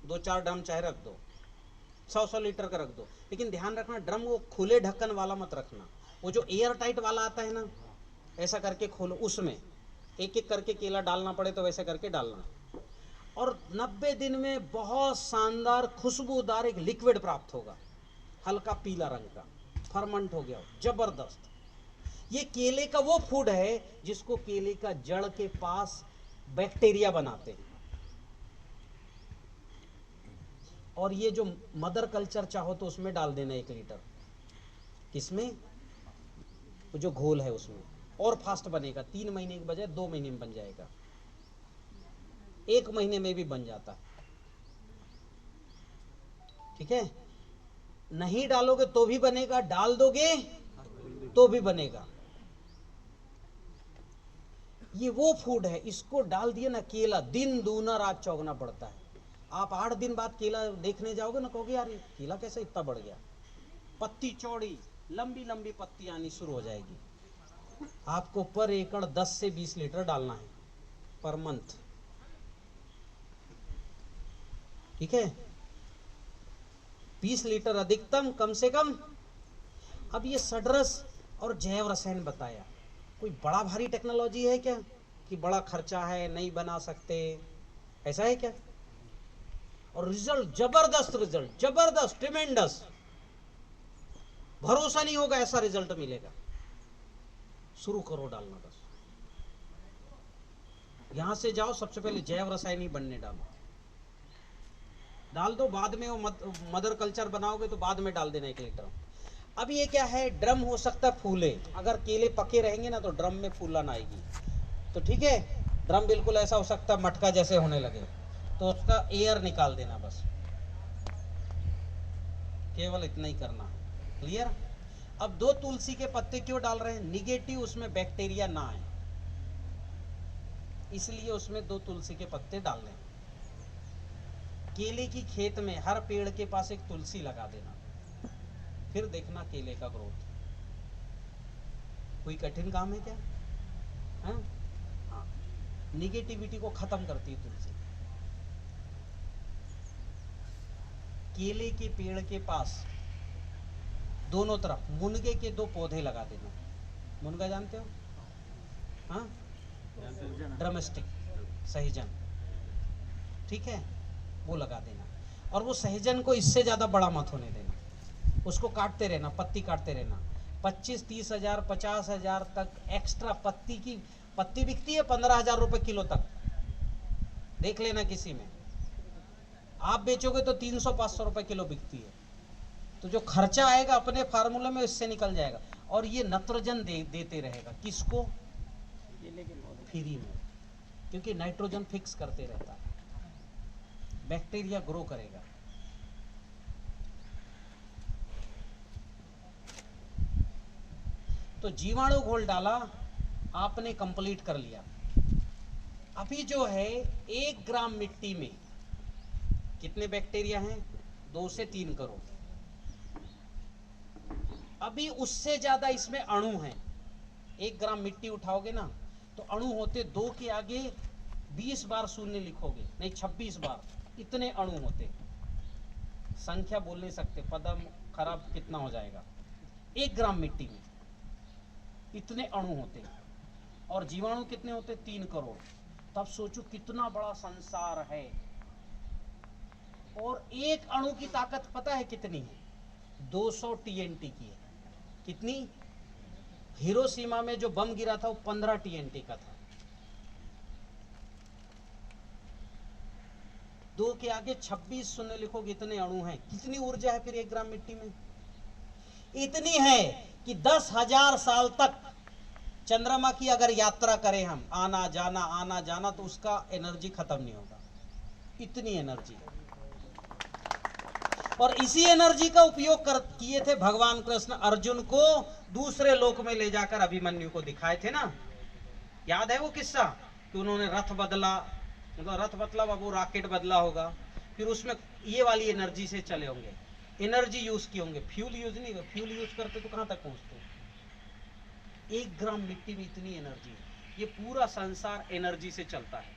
2-4 ड्रम चाहे रख दो, 100-100 लीटर का रख दो। लेकिन ध्यान रखना, ड्रम वो खुले ढक्कन वाला मत रखना। वो जो एयर टाइट वाला आता है ना, ऐसा करके खोलो, उसमें एक एक करके केला डालना पड़े तो वैसे करके डालना। और 90 दिन में बहुत शानदार खुशबूदार एक लिक्विड प्राप्त होगा, हल्का पीला रंग का, फर्मेंट हो गया, जबरदस्त। ये केले का वो फूड है जिसको केले का जड़ के पास बैक्टीरिया बनाते हैं। और ये जो मदर कल्चर चाहो तो उसमें डाल देना 1 लीटर। किसमें? वो जो घोल है उसमें, और फास्ट बनेगा। 3 महीने के बजाय 2 महीने में बन जाएगा, 1 महीने में भी बन जाता है। ठीक है, नहीं डालोगे तो भी बनेगा, डाल दोगे तो भी बनेगा। ये वो फूड है, इसको डाल दिया ना केला, दिन दूना रात चौगना पड़ता है। आप 8 दिन बाद केला देखने जाओगे ना, कहोगे यार ये केला कैसे इतना बढ़ गया। पत्ती चौड़ी, लंबी लंबी पत्ती आनी शुरू हो जाएगी। आपको पर एकड़ 10 से 20 लीटर डालना है पर मंथ। ठीक है, 20 लीटर अधिकतम, कम से कम। अब ये सडरस और जैव रसायन बताया, कोई बड़ा भारी टेक्नोलॉजी है क्या कि बड़ा खर्चा है नहीं बना सकते, ऐसा है क्या? और रिजल्ट जबरदस्त, रिजल्ट जबरदस्त, ट्रिमेंडस। भरोसा नहीं होगा ऐसा रिजल्ट मिलेगा। शुरू करो डालना बस। यहां से जाओ, सबसे पहले जैव रसायन ही बनने डालो, डाल दो। बाद में वो मदर कल्चर बनाओगे तो बाद में डाल देना 1 लीटर। अब ये क्या है, ड्रम हो सकता है फूले, अगर केले पके रहेंगे ना तो ड्रम में फूलन आएगी। तो ठीक है, ड्रम बिल्कुल ऐसा हो सकता है मटका जैसे होने लगे, तो उसका एयर निकाल देना बस, केवल इतना ही करना है। क्लियर? अब 2 तुलसी के पत्ते क्यों डाल रहे हैं? निगेटिव उसमें बैक्टीरिया ना आए, इसलिए उसमें 2 तुलसी के पत्ते डाल रहे हैं। केले की खेत में हर पेड़ के पास एक तुलसी लगा देना, फिर देखना केले का ग्रोथ। कोई कठिन काम है क्या? हाँ, निगेटिविटी को खत्म करती है तुलसी। केले के पेड़ के पास दोनों तरफ मुनगे के 2 पौधे लगा देना। मुनगा जानते हो? हाँ, ड्रमस्टिक, सहजन, ठीक है, वो लगा देना। और वो सहजन को इससे ज्यादा बड़ा मत होने देना, उसको काटते रहना, पत्ती काटते रहना। 25-30 हजार 50 हजार तक एक्स्ट्रा पत्ती की पत्ती बिकती है 15,000 रुपए किलो तक, देख लेना किसी में। आप बेचोगे तो 300-500 रुपए किलो बिकती है। तो जो खर्चा आएगा अपने फार्मूला में इससे निकल जाएगा। और ये नत्रजन देते रहेगा, किसको? फ्री में, क्योंकि नाइट्रोजन फिक्स करते रहता है, बैक्टीरिया ग्रो करेगा। तो जीवाणु घोल डाला, आपने कंप्लीट कर लिया। अभी जो है 1 ग्राम मिट्टी में कितने बैक्टीरिया हैं? 2 से 3 करोड़। अभी उससे ज्यादा इसमें अणु हैं। 1 ग्राम मिट्टी उठाओगे ना तो अणु होते 2 के आगे 20 बार शून्य लिखोगे, नहीं 26 बार, इतने अणु होते। संख्या बोल नहीं सकते, पदम खराब कितना हो जाएगा। 1 ग्राम मिट्टी में इतने अणु होते। और जीवाणु कितने होते? 3 करोड़। तब सोचो कितना बड़ा संसार है। और एक अणु की ताकत पता है कितनी है? 200 TNT की है। कितनी? हिरोशिमा में जो बम गिरा था वो 15 TNT का था। 2 के आगे 26 शून्य लिखोगे, इतने अणु हैं। कितनी ऊर्जा है फिर 1 ग्राम मिट्टी में? इतनी है कि 10,000 साल तक चंद्रमा की अगर यात्रा करें हम, आना जाना, तो उसका एनर्जी खत्म नहीं होगा। इतनी एनर्जी। और इसी एनर्जी का उपयोग किए थे भगवान कृष्ण अर्जुन को दूसरे लोक में ले जाकर अभिमन्यु को दिखाए थे ना। याद है वो किस्सा कि उन्होंने रथ बदला, मतलब रथ मतलब अब वो रॉकेट बदला होगा, फिर उसमें ये वाली एनर्जी से चले होंगे, एनर्जी यूज किए होंगे, फ्यूल यूज नहीं। फ्यूल यूज करते तो कहां तक पहुंचते? 1 ग्राम मिट्टी में इतनी एनर्जी है। ये पूरा संसार एनर्जी से चलता है।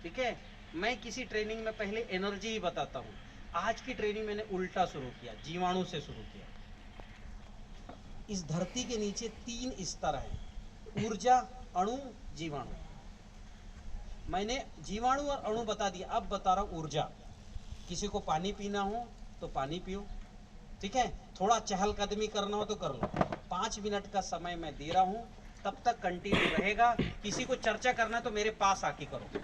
ठीक है, मैं किसी ट्रेनिंग में पहले एनर्जी ही बताता हूं। आज की ट्रेनिंग मैंने उल्टा शुरू किया, जीवाणु से शुरू किया। इस धरती के नीचे 3 स्तर हैं, ऊर्जा, अणु, जीवाणु। मैंने जीवाणु और अणु बता दिया, अब बता रहा हूं ऊर्जा। किसी को पानी पीना हो तो पानी पियो, ठीक है, थोड़ा चहलकदमी करना हो तो कर लो। 5 मिनट का समय मैं दे रहा हूं, तब तक कंटिन्यू रहेगा। किसी को चर्चा करना है तो मेरे पास आके करो।